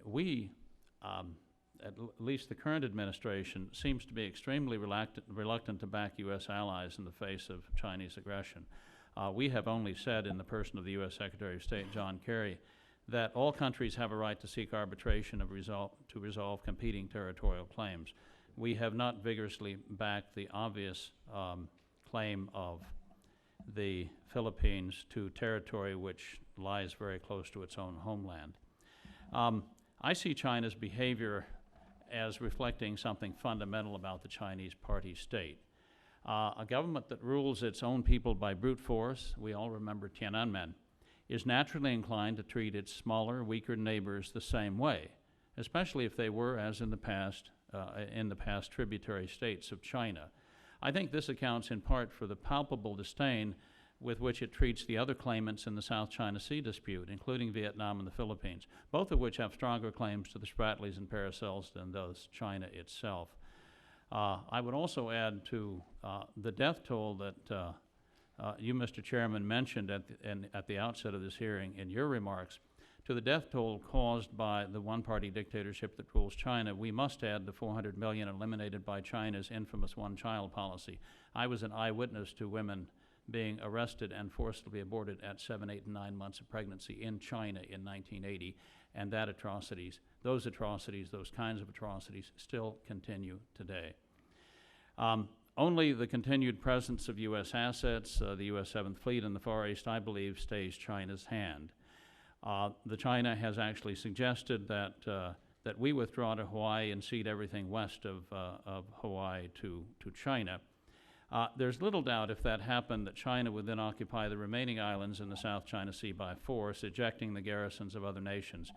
we, least the current administration, seems to be extremely reluctant to back U.S. allies in the face of Chinese aggression. We have only said in the person of the U.S. Secretary of State, John Kerry, that all countries have a right to seek arbitration to resolve competing territorial claims. We have not vigorously backed the obvious claim of the Philippines to territory which lies very close to its own homeland. I see China's behavior as reflecting something fundamental about the Chinese party state. A government that rules its own people by brute force, we all remember Tiananmen, is naturally inclined to treat its smaller, weaker neighbors the same way, especially if they were, as in the past, tributary states of China. I think this accounts in part for the palpable disdain with which it treats the other claimants in the South China Sea dispute, including Vietnam and the Philippines, both of which have stronger claims to the Spratlys and Paracels than does China itself. I would also add to the death toll that you, Mr. Chairman, mentioned at the outset of this hearing in your remarks. To the death toll caused by the one-party dictatorship that rules China, we must add the 400 million eliminated by China's infamous one-child policy. I was an eyewitness to women being arrested and forcibly aborted at 7, 8, and 9 months of pregnancy in China in 1980, and those kinds of atrocities still continue today. Only the continued presence of U.S. assets, the U.S. 7th Fleet in the Far East, I believe, stays China's hand. The China has actually suggested that we withdraw to Hawaii and cede everything west of Hawaii to China. There's little doubt if that happened that China would then occupy the remaining islands in the South China Sea by force, ejecting the garrisons of other nations,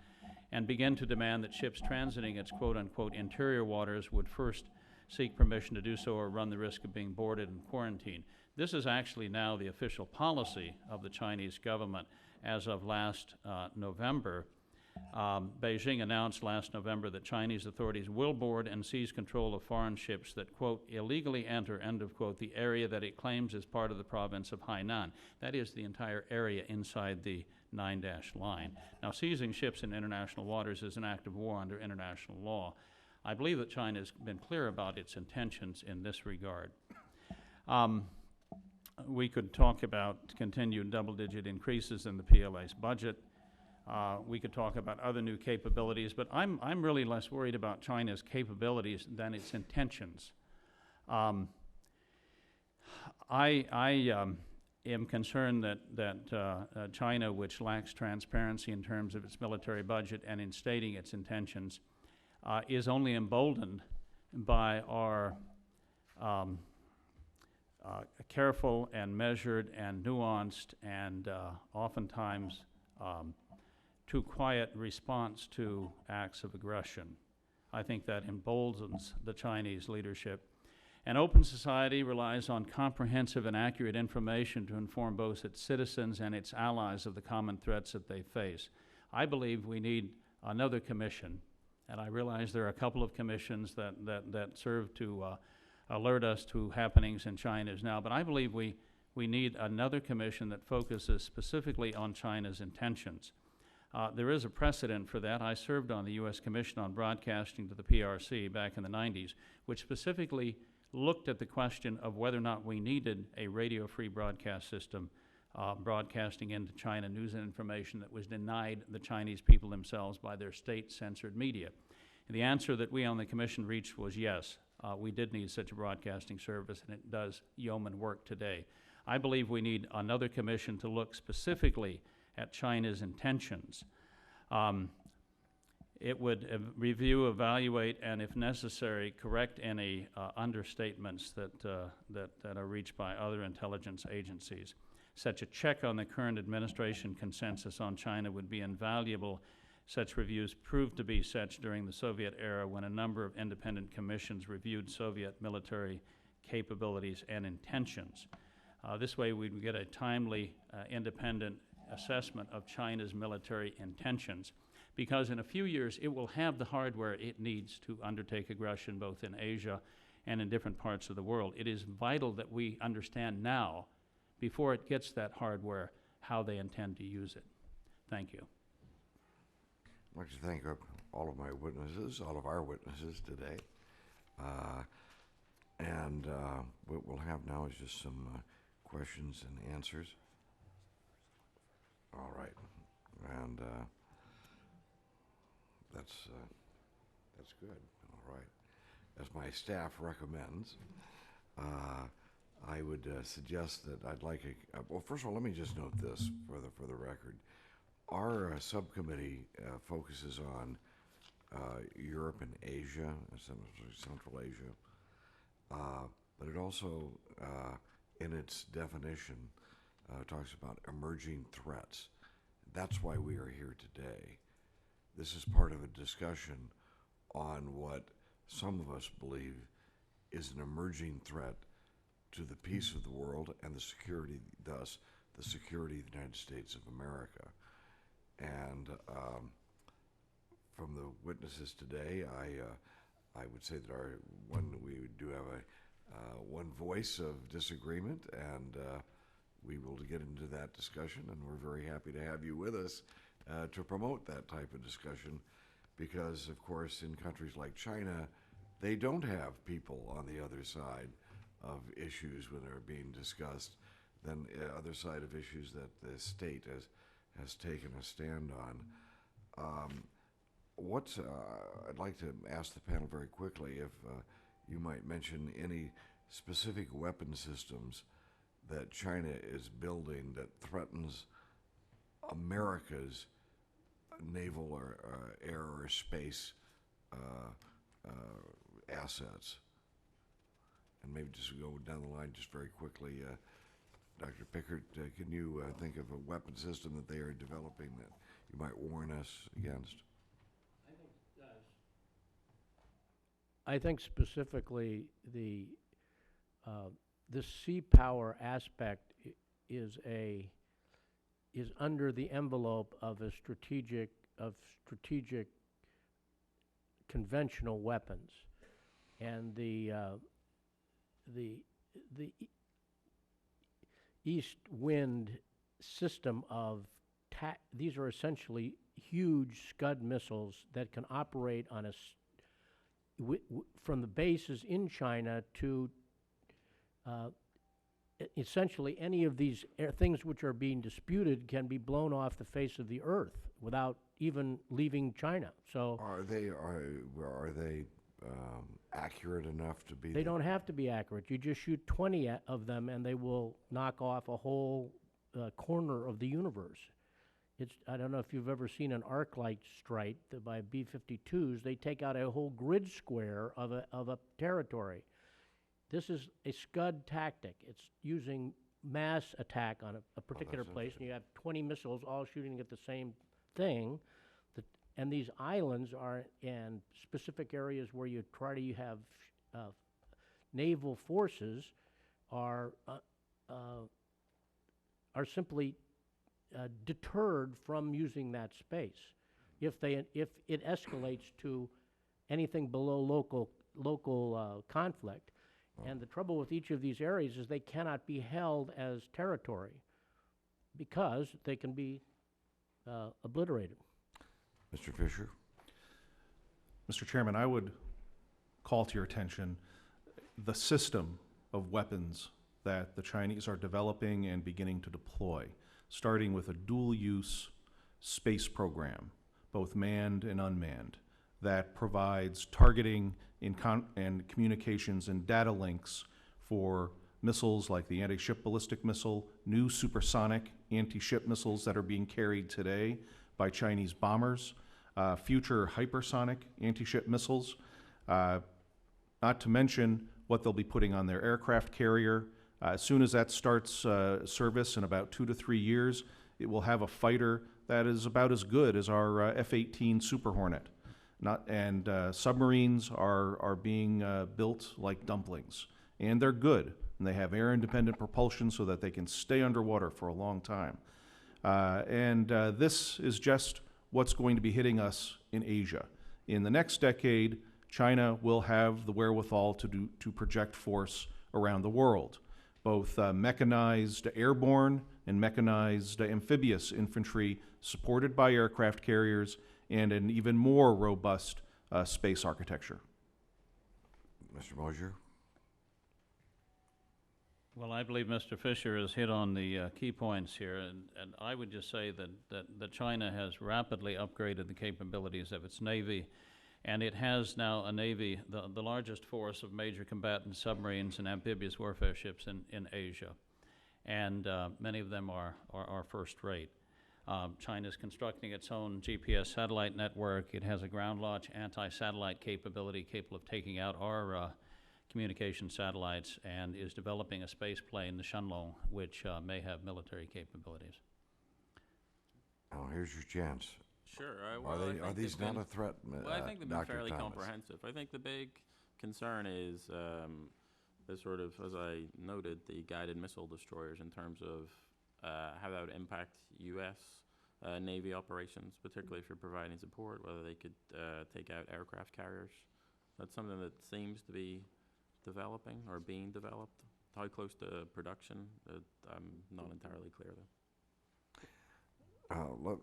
and begin to demand that ships transiting its quote-unquote interior waters would first seek permission to do so or run the risk of being boarded and quarantined. This is actually now the official policy of the Chinese government as of last November. Beijing announced last November that Chinese authorities will board and seize control of foreign ships that, quote, illegally enter, end of quote, the area that it claims is part of the province of Hainan. That is the entire area inside the 9-dash line. Now, seizing ships in international waters is an act of war under international law. I believe that China has been clear about its intentions in this regard. We could talk about continued double-digit increases in the PLA's budget. We could talk about other new capabilities, but I'm really less worried about China's capabilities than its intentions. I am concerned that China, which lacks transparency in terms of its military budget and in stating its intentions, is only emboldened by our careful and measured and nuanced and oftentimes too quiet response to acts of aggression. I think that emboldens the Chinese leadership. An open society relies on comprehensive and accurate information to inform both its citizens and its allies of the common threats that they face. I believe we need another commission, and I realize there are a couple of commissions that serve to alert us to happenings in China now, but I believe we need another commission that focuses specifically on China's intentions. There is a precedent for that. I served on the U.S. Commission on Broadcasting to the PRC back in the 90s, which specifically looked at the question of whether or not we needed a radio-free broadcast system broadcasting into China news and information that was denied the Chinese people themselves by their state-censored media. And the answer that we on the Commission reached was yes, we did need such a broadcasting service, and it does yeoman work today. I believe we need another commission to look specifically at China's intentions. It would review, evaluate, and if necessary, correct any understatements that are reached by other intelligence agencies. Such a check on the current administration consensus on China would be invaluable. Such reviews proved to be such during the Soviet era when a number of independent commissions reviewed Soviet military capabilities and intentions. This way we would get a timely, independent assessment of China's military intentions, because in a few years it will have the hardware it needs to undertake aggression both in Asia and in different parts of the world. It is vital that we understand now, before it gets that hardware, how they intend to use it. Thank you. I'd like to thank all of my witnesses, all of our witnesses today. And what we'll have now is just some questions and answers. All right. And that's good. All right. As my staff recommends, I would suggest that I'd like well, first of all, let me just note this for the record. Our subcommittee focuses on Europe and Asia, Central Asia, but it also, in its definition, talks about emerging threats. That's why we are here today. This is part of a discussion on what some of us believe is an emerging threat to the peace of the world and the security, thus the security of the United States of America. And from the witnesses today, I would say that we do have one voice of disagreement, and we will get into that discussion, and we're very happy to have you with us to promote that type of discussion, because of course in countries like China, they don't have people on the other side of issues when they're being discussed than other side of issues that the state has taken a stand on. I'd like to ask the panel very quickly if you might mention any specific weapon systems that China is building that threatens America's naval or air or space assets. And maybe just go down the line just very quickly. Dr. Pickert, can you think of a weapon system that they are developing that you might warn us against? I think specifically the sea power aspect is under the envelope of strategic conventional weapons, and the East Wind system of these are essentially huge Scud missiles that can operate on from the bases in China to essentially any of these things which are being disputed can be blown off the face of the earth without even leaving China. So are they accurate enough to be? They don't have to be accurate. You just shoot 20 of them, and they will knock off a whole corner of the universe. I don't know if you've ever seen an arc light strike by B-52s. They take out a whole grid square of a territory. This is a Scud tactic. It's using mass attack on a particular place, and you have 20 missiles all shooting at the same thing. And these islands are in specific areas where you try to have naval forces are simply deterred from using that space. If it escalates to anything below local conflict, and the trouble with each of these areas is they cannot be held as territory because they can be obliterated. Mr. Fisher? Mr. Chairman, I would call to your attention the system of weapons that the Chinese are developing and beginning to deploy, starting with a dual-use space program, both manned and unmanned, that provides targeting and communications and data links for missiles like the anti-ship ballistic missile, new supersonic anti-ship missiles that are being carried today by Chinese bombers, future hypersonic anti-ship missiles, not to mention what they'll be putting on their aircraft carrier. As soon as that starts service in about 2 to 3 years, it will have a fighter that is about as good as our F-18 Super Hornet. Submarines are being built like dumplings, and they're good, and they have air-independent propulsion so that they can stay underwater for a long time. This is just what's going to be hitting us in Asia. In the next decade, China will have the wherewithal to project force around the world, both mechanized airborne and mechanized amphibious infantry supported by aircraft carriers, and an even more robust space architecture. Mr. Mosier? Well, I believe Mr. Fisher has hit on the key points here, and I would just say that China has rapidly upgraded the capabilities of its Navy, and it has now a Navy, the largest force of major combatant submarines and amphibious warfare ships in Asia, and many of them are first rate. China is constructing its own GPS satellite network. It has a ground launch anti-satellite capability capable of taking out our communication satellites, and is developing a space plane, the Shenlong, which may have military capabilities. Oh, here's your chance. Sure. Are these not a threat, Well, I think they've been Dr. fairly Thomas? comprehensive. I think the big concern is the sort of, as I noted, the guided missile destroyers in terms of how that would impact U.S. Navy operations, particularly if you're providing support, whether they could take out aircraft carriers. That's something that seems to be developing or being developed. How close to production, I'm not entirely clear though.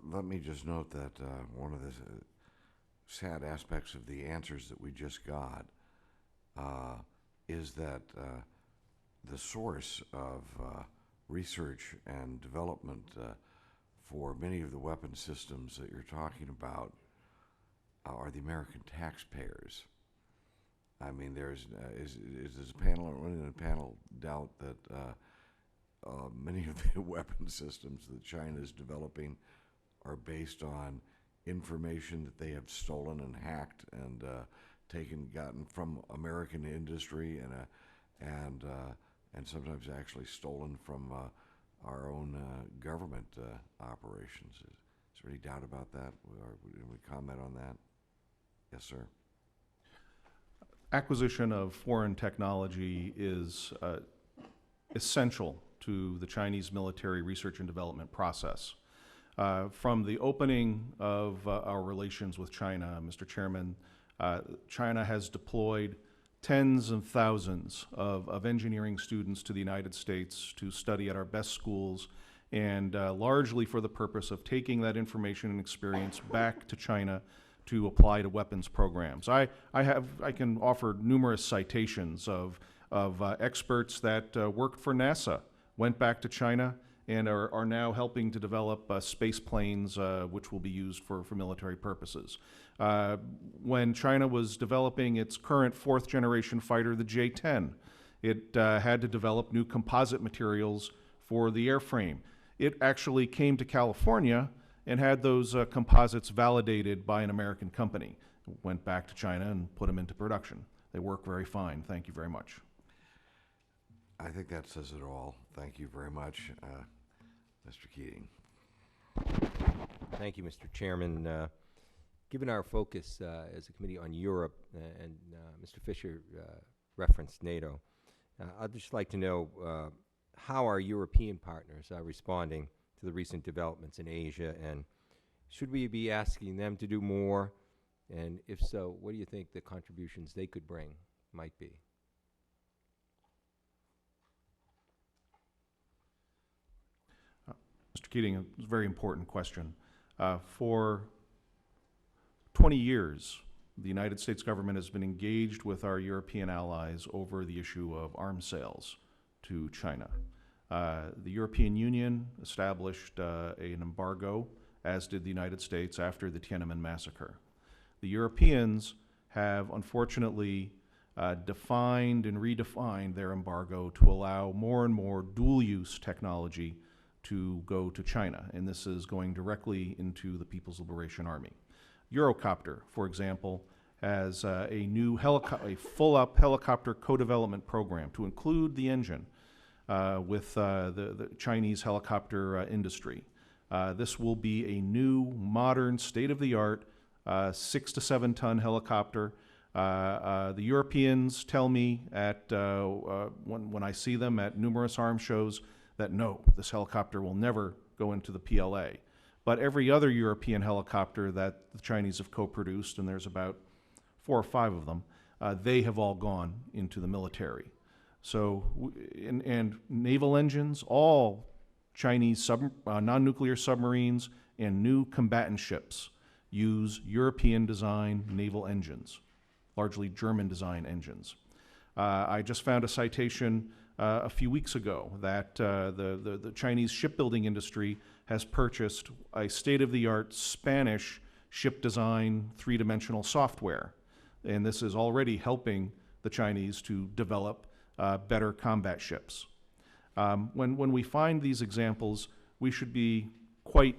Let me just note that one of the sad aspects of the answers that we just got is that the source of research and development for many of the weapon systems that you're talking about are the American taxpayers. I mean, is this panel, or anyone in the panel doubt that many of the weapon systems that China is developing are based on information that they have stolen and hacked and gotten from American industry and sometimes actually stolen from our own government operations? Is there any doubt about that? Or would we comment on that? Yes, sir. Acquisition of foreign technology is essential to the Chinese military research and development process. From the opening of our relations with China, Mr. Chairman, China has deployed tens of thousands of engineering students to the United States to study at our best schools, and largely for the purpose of taking that information and experience back to China to apply to weapons programs. I can offer numerous citations of experts that worked for NASA, went back to China, and are now helping to develop space planes which will be used for military purposes. When China was developing its current fourth generation fighter, the J-10, it had to develop new composite materials for the airframe. It actually came to California and had those composites validated by an American company. Went back to China and put them into production. They work very fine. Thank you very much. I think that says it all. Thank you very much, Mr. Keating. Thank you, Mr. Chairman. Given our focus as a committee on Europe, and Mr. Fisher referenced NATO, I'd just like to know how our European partners are responding to the recent developments in Asia, and should we be asking them to do more? And if so, what do you think the contributions they could bring might be? Mr. Keating, it's a very important question. For 20 years, the United States government has been engaged with our European allies over the issue of arms sales to China. The European Union established an embargo, as did the United States, after the Tiananmen massacre. The Europeans have unfortunately defined and redefined their embargo to allow more and more dual-use technology to go to China, and this is going directly into the People's Liberation Army. Eurocopter, for example, has a new full-up helicopter co-development program to include the engine with the Chinese helicopter industry. This will be a new, modern, state-of-the-art 6 to 7 ton helicopter. The Europeans tell me when I see them at numerous arms shows that no, this helicopter will never go into the PLA. But every other European helicopter that the Chinese have co-produced, and there's about 4 or 5 of them, they have all gone into the military. So, and naval engines, all Chinese non-nuclear submarines and new combatant ships use European design naval engines, largely German design engines. I just found a citation a few weeks ago that the Chinese shipbuilding industry has purchased a state-of-the-art Spanish ship design three-dimensional software. And this is already helping the Chinese to develop better combat ships. When we find these examples, we should be quite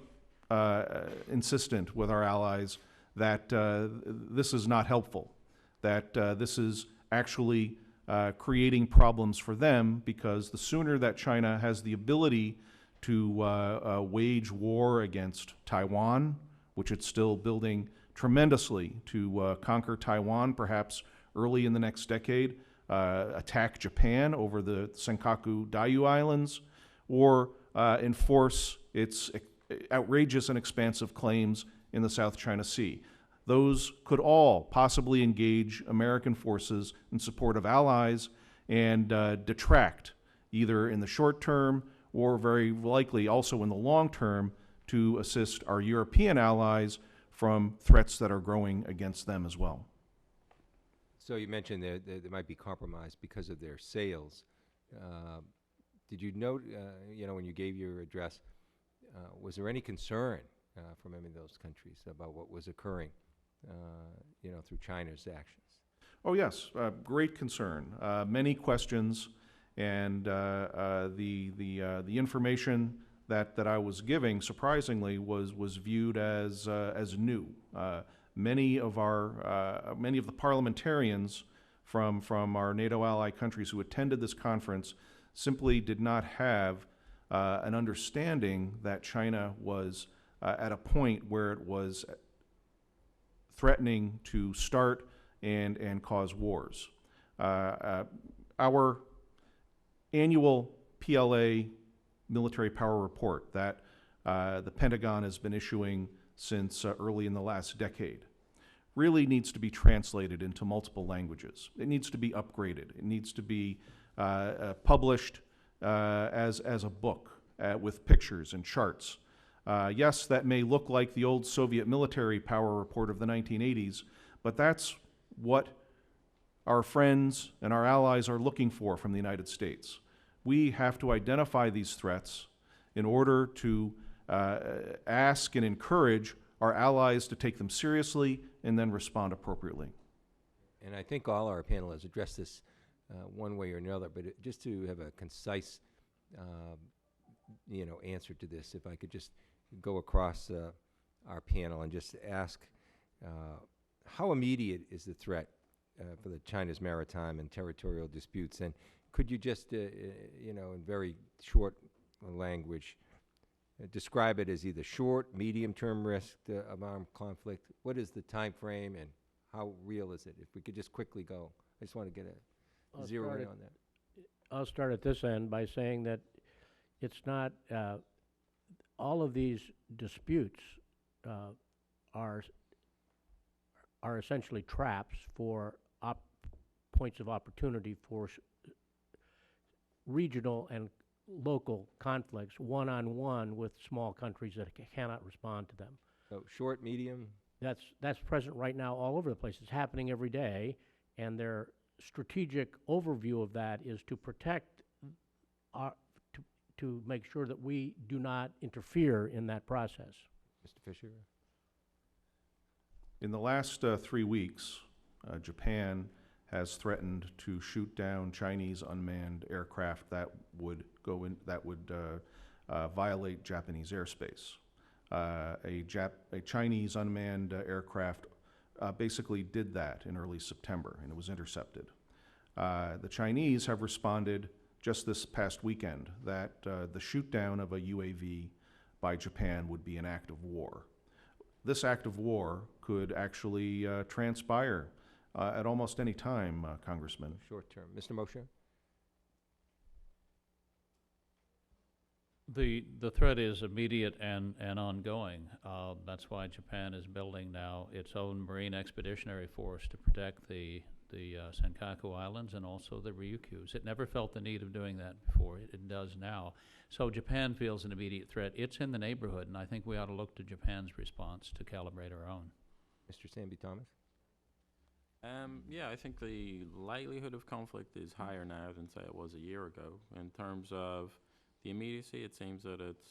insistent with our allies that this is not helpful, that this is actually creating problems for them, because the sooner that China has the ability to wage war against Taiwan, which it's still building tremendously to conquer Taiwan, perhaps early in the next decade, attack Japan over the Senkaku Diaoyu Islands, or enforce its outrageous and expansive claims in the South China Sea. Those could all possibly engage American forces in support of allies and detract, either in the short term or very likely also in the long term, to assist our European allies from threats that are growing against them as well. So you mentioned that there might be compromise because of their sales. Did you note, when you gave your address, was there any concern from any of those countries about what was occurring, through China's actions? Oh yes, great concern. Many questions, and the information that I was giving, surprisingly, was viewed as new. Many of the parliamentarians from our NATO ally countries who attended this conference simply did not have an understanding that China was at a point where it was threatening to start and cause wars. Our annual PLA military power report that the Pentagon has been issuing since early in the last decade really needs to be translated into multiple languages. It needs to be upgraded. It needs to be published as a book with pictures and charts. Yes, that may look like the old Soviet military power report of the 1980s, but that's what our friends and our allies are looking for from the United States. We have to identify these threats in order to ask and encourage our allies to take them seriously and then respond appropriately. And I think all our panel has addressed this one way or another, but just to have a concise, answer to this, if I could just go across our panel and just ask, how immediate is the threat for the China's maritime and territorial disputes? And could you just, in very short language, describe it as either short, medium-term risk of armed conflict? What is the time frame, and how real is it? If we could just quickly go. I just want to get a zero in on that. I'll start at this end by saying that it's not, all of these disputes are essentially traps for points of opportunity for regional and local conflicts, one-on-one with small countries that cannot respond to them. So short, medium? That's present right now all over the place. It's happening every day, and their strategic overview of that is to protect to make sure that we do not interfere in that process. Mr. Fisher? In the last 3 weeks, Japan has threatened to shoot down Chinese unmanned aircraft that would violate Japanese airspace. A Chinese unmanned aircraft basically did that in early September, and it was intercepted. The Chinese have responded just this past weekend that the shoot down of a UAV by Japan would be an act of war. This act of war could actually transpire at almost any time, Congressman. Short term. Mr. Mosher? The threat is immediate and ongoing. That's why Japan is building now its own Marine Expeditionary Force to protect the the Senkaku Islands and also the Ryukyus. It never felt the need of doing that before. It does now. So Japan feels an immediate threat. It's in the neighborhood, and I think we ought to look to Japan's response to calibrate our own. Mr. Samby Thomas? Yeah, I think the likelihood of conflict is higher now than, say, it was a year ago. In terms of the immediacy, it seems that it's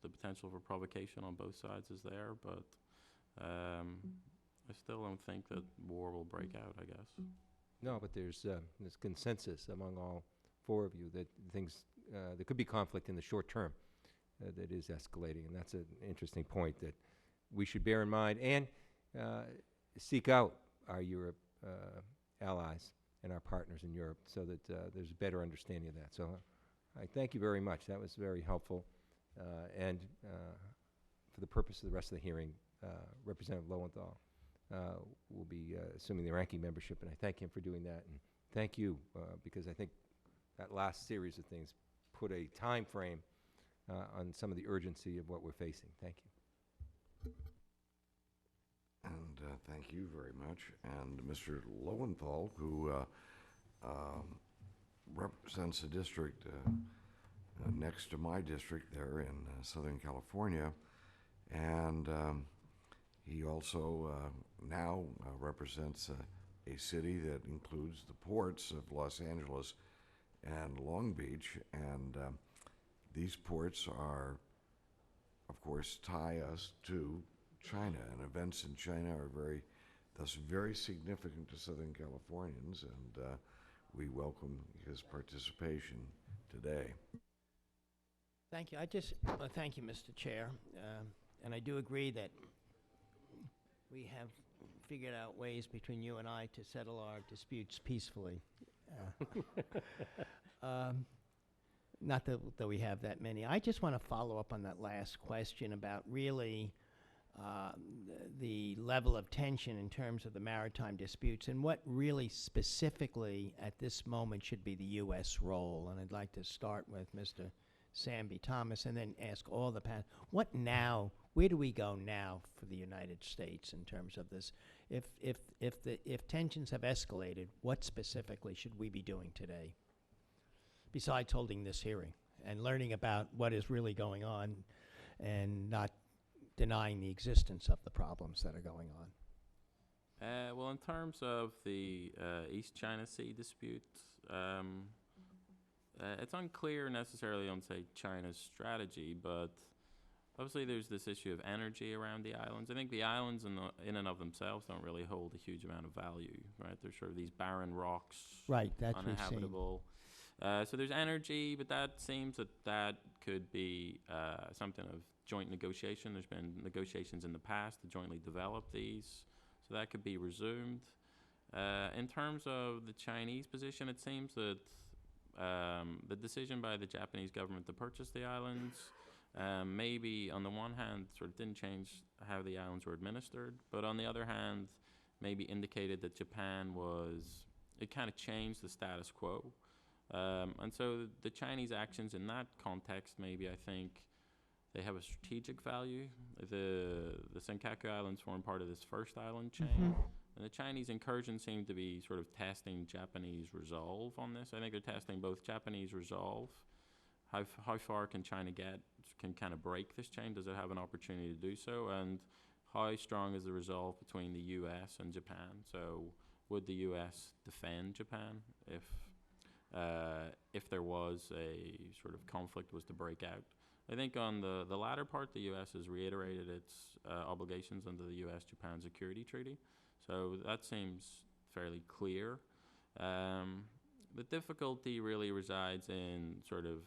the potential for provocation on both sides is there, but I still don't think that war will break out, I guess. No, but there's consensus among all four of you that things, there could be conflict in the short term that is escalating, and that's an interesting point that we should bear in mind and seek out our Europe allies and our partners in Europe so that there's a better understanding of that. So I thank you very much. That was very helpful. And for the purpose of the rest of the hearing, Representative Lowenthal will be assuming the ranking membership, and I thank him for doing that. And thank you, because I think that last series of things put a time frame on some of the urgency of what we're facing. Thank you. And thank you very much. And Mr. Lowenthal, who represents a district next to my district there in Southern California, and he also now represents a city that includes the ports of Los Angeles and Long Beach, and these ports are, of course, tie us to China, and events in China are thus very significant to Southern Californians, and we welcome his participation today. Thank you. Thank you, Mr. Chair. And I do agree that we have figured out ways between you and I to settle our disputes peacefully. Not that we have that many. I just want to follow up on that last question about really the level of tension in terms of the maritime disputes and what really specifically at this moment should be the U.S. role. And I'd like to start with Mr. Samby Thomas and then ask all the panel, what now, where do we go now for the United States in terms of this? If tensions have escalated, what specifically should we be doing today besides holding this hearing and learning about what is really going on and not denying the existence of the problems that are going on? Well, in terms of the East China Sea dispute, it's unclear necessarily on, say, China's strategy, but obviously there's this issue of energy around the islands. I think the islands in and of themselves don't really hold a huge amount of value, right? They're sort of these barren rocks, right, that's uninhabitable. So there's energy, but that seems that could be something of joint negotiation. There's been negotiations in the past to jointly develop these, so that could be resumed. In terms of the Chinese position, it seems that the decision by the Japanese government to purchase the islands maybe on the one hand sort of didn't change how the islands were administered, but on the other hand maybe indicated that Japan it kind of changed the status quo. And so the Chinese actions in that context, maybe I think they have a strategic value. The Senkaku Islands form part of this first island chain. And the Chinese incursion seemed to be sort of testing Japanese resolve on this. I think they're testing both Japanese resolve. How far can China can kind of break this chain? Does it have an opportunity to do so? And how strong is the resolve between the U.S. and Japan? So would the U.S. defend Japan if there was a sort of conflict was to break out? I think on the latter part, the U.S. has reiterated its obligations under the U.S.-Japan Security Treaty. So that seems fairly clear. The difficulty really resides in sort of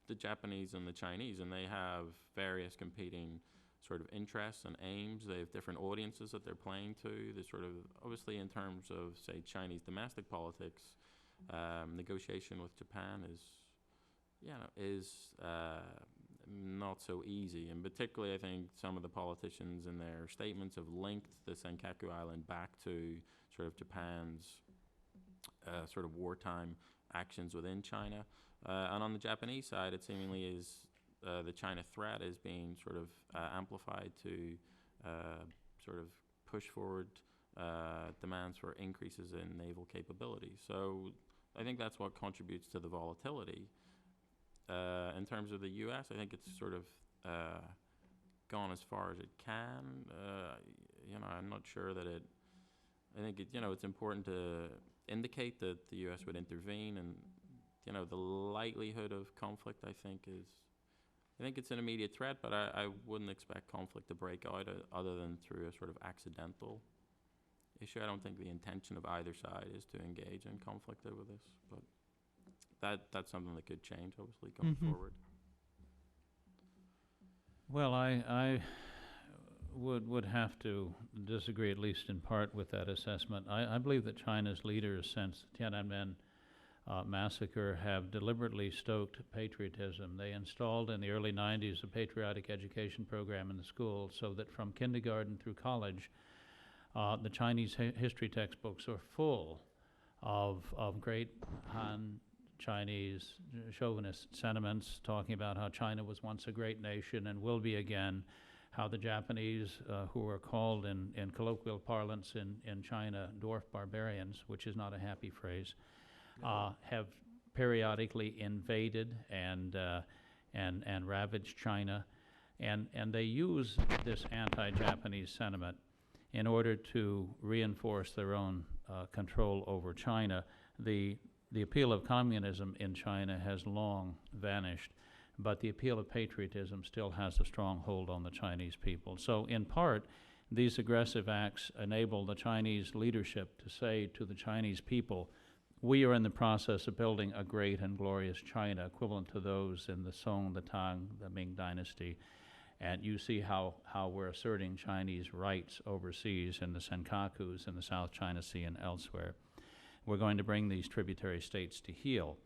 the Japanese and the Chinese, and they have various competing sort of interests and aims. They have different audiences that they're playing to. There's sort of, obviously in terms of, say, Chinese domestic politics, negotiation with Japan is not so easy. And particularly, I think some of the politicians in their statements have linked the Senkaku Island back to sort of Japan's sort of wartime actions within China. And on the Japanese side, it seemingly is the China threat is being sort of amplified to sort of push forward demands for increases in naval capability. So I think that's what contributes to the volatility. In terms of the U.S., I think it's sort of gone as far as it can. I'm not sure that it. I think it's important to indicate that the U.S. would intervene, and the likelihood of conflict, I think it's an immediate threat, but I wouldn't expect conflict to break out other than through a sort of accidental issue. I don't think the intention of either side is to engage in conflict over this, but that's something that could change, obviously, going forward. Well, I would have to disagree, at least in part, with that assessment. I believe that China's leaders, since Tiananmen massacre, have deliberately stoked patriotism. They installed in the early 90s a patriotic education program in the schools so that from kindergarten through college, the Chinese history textbooks are full of great Han Chinese chauvinist sentiments, talking about how China was once a great nation and will be again, how the Japanese, who are called in colloquial parlance in China dwarf barbarians, which is not a happy phrase, have periodically invaded and ravaged China, and they use this anti-Japanese sentiment in order to reinforce their own control over China. The appeal of communism in China has long vanished, but the appeal of patriotism still has a strong hold on the Chinese people. So in part, these aggressive acts enable the Chinese leadership to say to the Chinese people, we are in the process of building a great and glorious China, equivalent to those in the Song, the Tang, the Ming dynasty. And you see how we're asserting Chinese rights overseas in the Senkakus, in the South China Sea, and elsewhere. We're going to bring these tributary states to heel.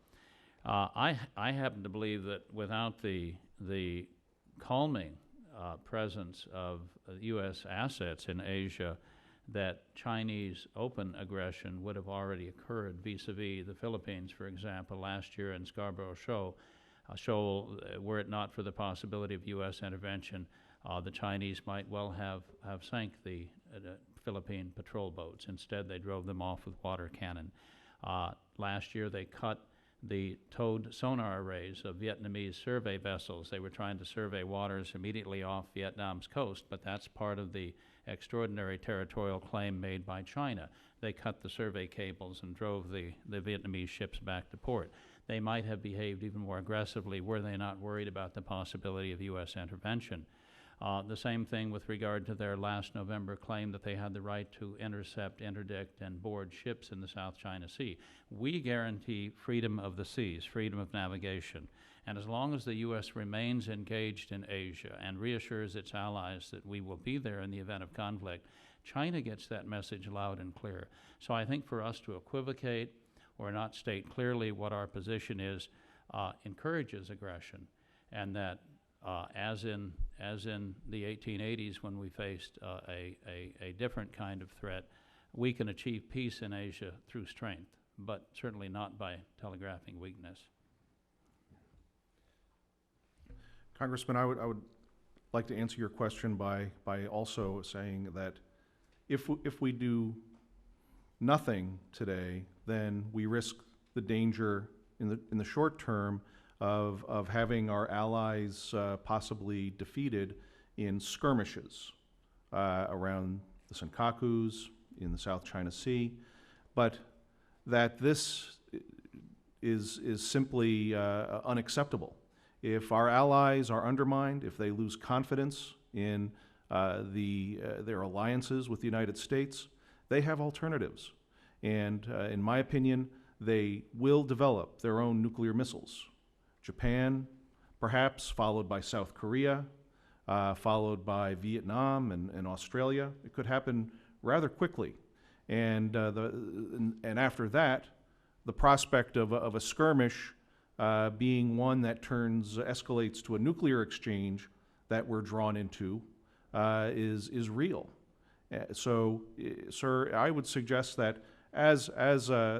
I happen to believe that without the calming presence of U.S. assets in Asia, that Chinese open aggression would have already occurred vis-a-vis the Philippines, for example, last year in Scarborough Shoal. Were it not for the possibility of U.S. intervention, the Chinese might well have sank the Philippine patrol boats. Instead, they drove them off with water cannon. Last year, they cut the towed sonar arrays of Vietnamese survey vessels. They were trying to survey waters immediately off Vietnam's coast, but that's part of the extraordinary territorial claim made by China. They cut the survey cables and drove the Vietnamese ships back to port. They might have behaved even more aggressively were they not worried about the possibility of U.S. intervention. The same thing with regard to their last November claim that they had the right to intercept, interdict, and board ships in the South China Sea. We guarantee freedom of the seas, freedom of navigation. And as long as the U.S. remains engaged in Asia and reassures its allies that we will be there in the event of conflict, China gets that message loud and clear. So I think for us to equivocate or not state clearly what our position is encourages aggression, and that as in the 1880s when we faced a different kind of threat, we can achieve peace in Asia through strength, but certainly not by telegraphing weakness. Congressman, I would like to answer your question by also saying that if we do nothing today, then we risk the danger in the short term of having our allies possibly defeated in skirmishes around the Senkakus, in the South China Sea, but that this is simply unacceptable. If our allies are undermined, if they lose confidence in their alliances with the United States, they have alternatives. And in my opinion, they will develop their own nuclear missiles. Japan, perhaps, followed by South Korea, followed by Vietnam and Australia. It could happen rather quickly. And after that, the prospect of a skirmish being one that escalates to a nuclear exchange that we're drawn into is real. So, sir, I would suggest that, as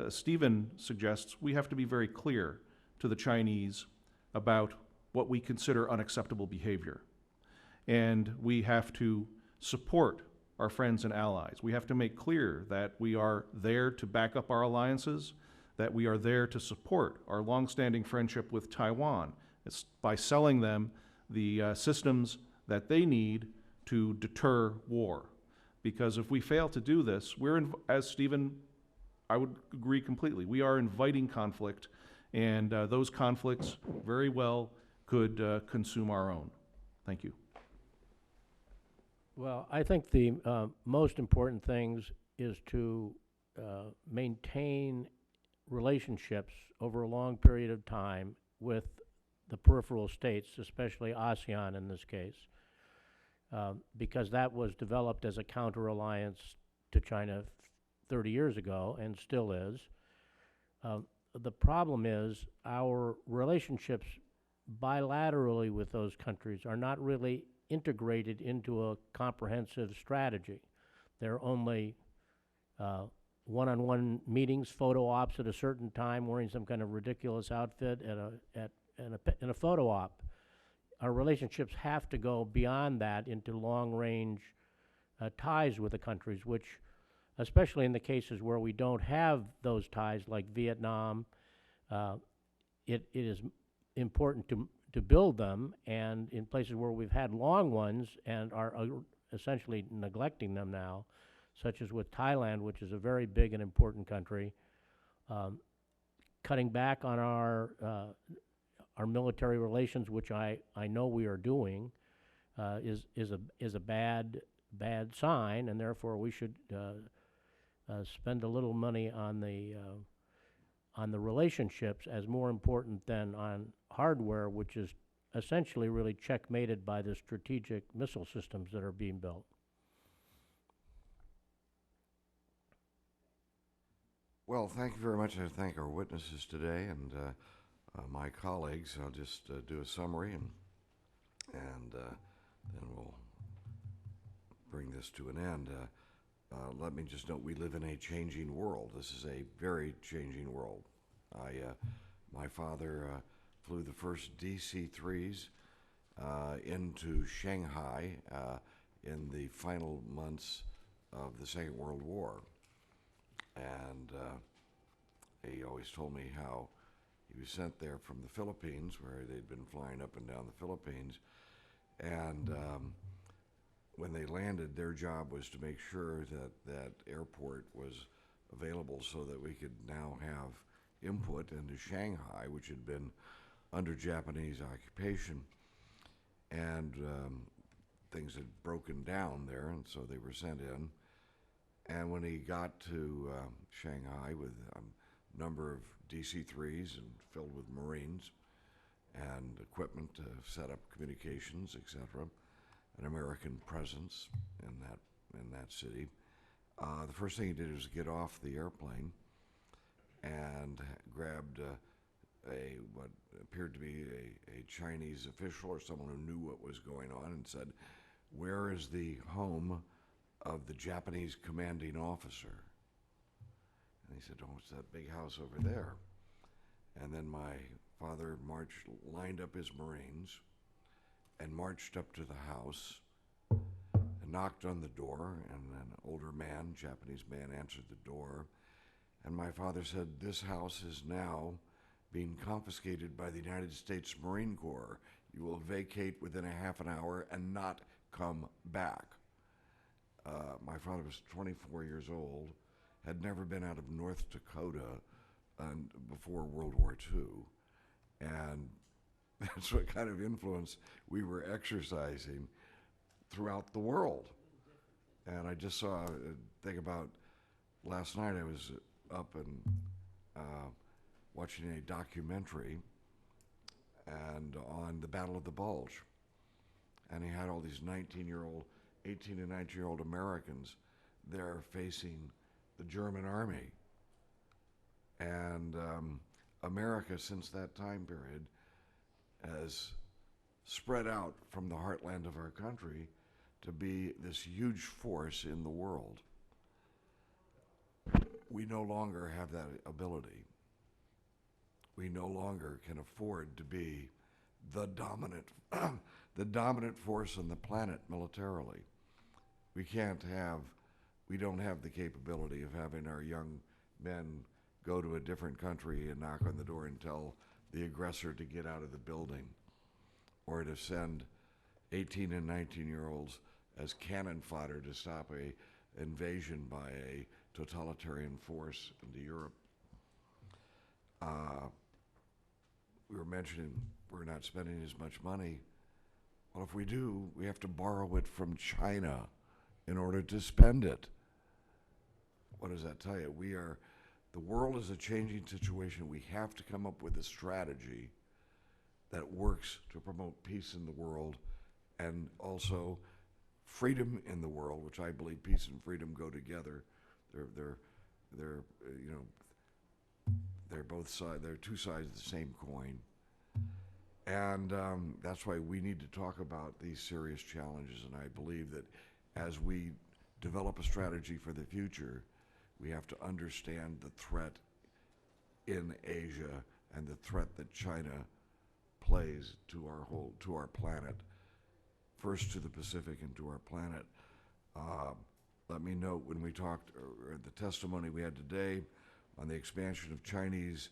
Stephen suggests, we have to be very clear to the Chinese about what we consider unacceptable behavior. And we have to support our friends and allies. We have to make clear that we are there to back up our alliances, that we are there to support our longstanding friendship with Taiwan. It's by selling them the systems that they need to deter war. Because if we fail to do this, as Stephen, I would agree completely, we are inviting conflict, and those conflicts very well could consume our own. Thank you. Well, I think the most important things is to maintain relationships over a long period of time with the peripheral states, especially ASEAN in this case, because that was developed as a counter-alliance to China 30 years ago and still is. The problem is our relationships bilaterally with those countries are not really integrated into a comprehensive strategy. They're only one-on-one meetings, photo ops at a certain time, wearing some kind of ridiculous outfit in a photo op. Our relationships have to go beyond that into long-range ties with the countries, which, especially in the cases where we don't have those ties, like Vietnam, it is important to build them, and in places where we've had long ones and are essentially neglecting them now, such as with Thailand, which is a very big and important country, cutting back on our military relations, which I know we are doing, is a bad sign, and therefore we should spend a little money on the relationships as more important than on hardware, which is essentially really checkmated by the strategic missile systems that are being built. Well, thank you very much. I thank our witnesses today and my colleagues. I'll just do a summary and then we'll bring this to an end. Let me just note, we live in a changing world. This is a very changing world. My father flew the first DC-3s into Shanghai in the final months of the Second World War. And he always told me how he was sent there from the Philippines, where they'd been flying up and down the Philippines. And when they landed, their job was to make sure that that airport was available so that we could now have input into Shanghai, which had been under Japanese occupation. And things had broken down there, and so they were sent in. And when he got to Shanghai with a number of DC-3s and filled with Marines and equipment to set up communications, etc., an American presence in that city, the first thing he did was get off the airplane and grabbed what appeared to be a Chinese official or someone who knew what was going on and said, "Where is the home of the Japanese commanding officer?" And he said, "Oh, it's that big house over there." And then my father lined up his Marines and marched up to the house and knocked on the door, and an older man, Japanese man, answered the door. And my father said, "This house is now being confiscated by the United States Marine Corps. You will vacate within a half an hour and not come back." My father was 24 years old, had never been out of North Dakota before World War II, and that's what kind of influence we were exercising throughout the world. And I just saw a thing about last night. I was up and watching a documentary and on the Battle of the Bulge, and he had all these 18 and 19-year-old Americans there facing the German army. And America, since that time period, has spread out from the heartland of our country to be this huge force in the world. We no longer have that ability. We no longer can afford to be the dominant force on the planet militarily. we don't have the capability of having our young men go to a different country and knock on the door and tell the aggressor to get out of the building, or to send 18 and 19-year-olds as cannon fodder to stop a invasion by a totalitarian force into Europe. We were mentioning we're not spending as much money. Well, if we do, we have to borrow it from China in order to spend it. What does that tell you? The world is a changing situation. We have to come up with a strategy that works to promote peace in the world and also freedom in the world, which I believe peace and freedom go together. They're both sides. They're two sides of the same coin. And that's why we need to talk about these serious challenges. And I believe that as we develop a strategy for the future, we have to understand the threat in Asia and the threat that China plays to our planet, first to the Pacific and to our planet. Let me note, when we talked, or the testimony we had today on the expansion of Chinese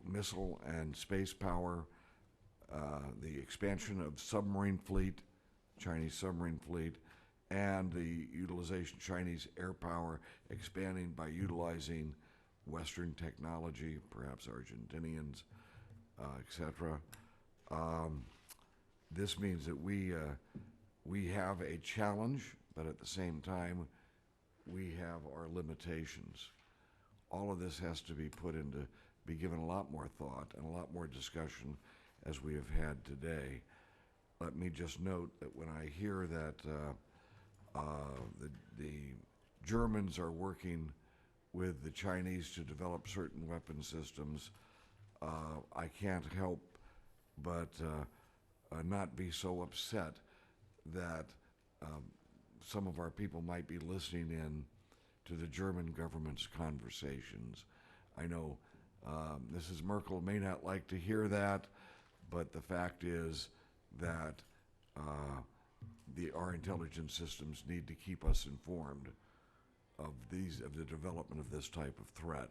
missile and space power, the expansion of submarine fleet, Chinese submarine fleet, and the utilization of Chinese air power expanding by utilizing Western technology, perhaps Argentinians, etc. This means that we have a challenge, but at the same time, we have our limitations. All of this has to be be given a lot more thought and a lot more discussion as we have had today. Let me just note that when I hear that the Germans are working with the Chinese to develop certain weapon systems, I can't help but not be so upset that some of our people might be listening in to the German government's conversations. I know Mrs. Merkel may not like to hear that, but the fact is that our intelligence systems need to keep us informed of the development of this type of threat.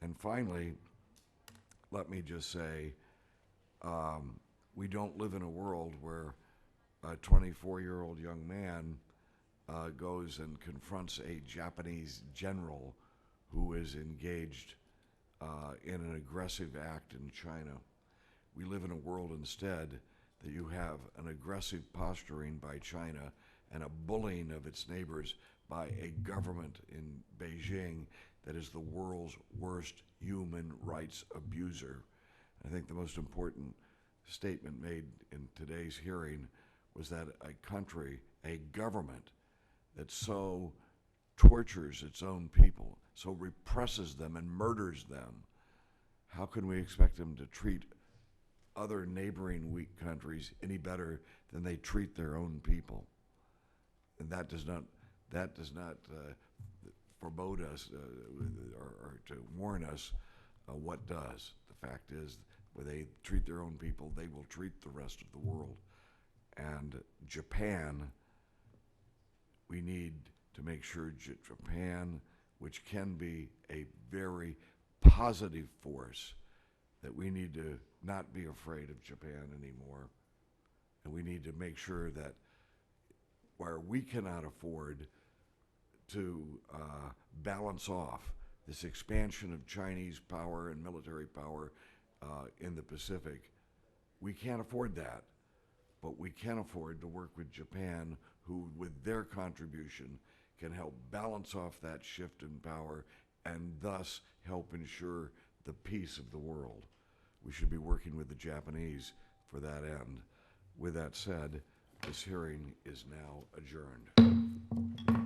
And finally, let me just say, we don't live in a world where a 24-year-old young man goes and confronts a Japanese general who is engaged in an aggressive act in China. We live in a world instead that you have an aggressive posturing by China and a bullying of its neighbors by a government in Beijing that is the world's worst human rights abuser. I think the most important statement made in today's hearing was that a country, a government that so tortures its own people, so represses them and murders them, how can we expect them to treat other neighboring weak countries any better than they treat their own people? And that does not forebode us or to warn us what does. The fact is, where they treat their own people, they will treat the rest of the world. And Japan, we need to make sure Japan, which can be a very positive force, that we need to not be afraid of Japan anymore. And we need to make sure that where we cannot afford to balance off this expansion of Chinese power and military power in the Pacific, we can't afford that. But we can afford to work with Japan, who, with their contribution, can help balance off that shift in power and thus help ensure the peace of the world. We should be working with the Japanese for that end. With that said, this hearing is now adjourned.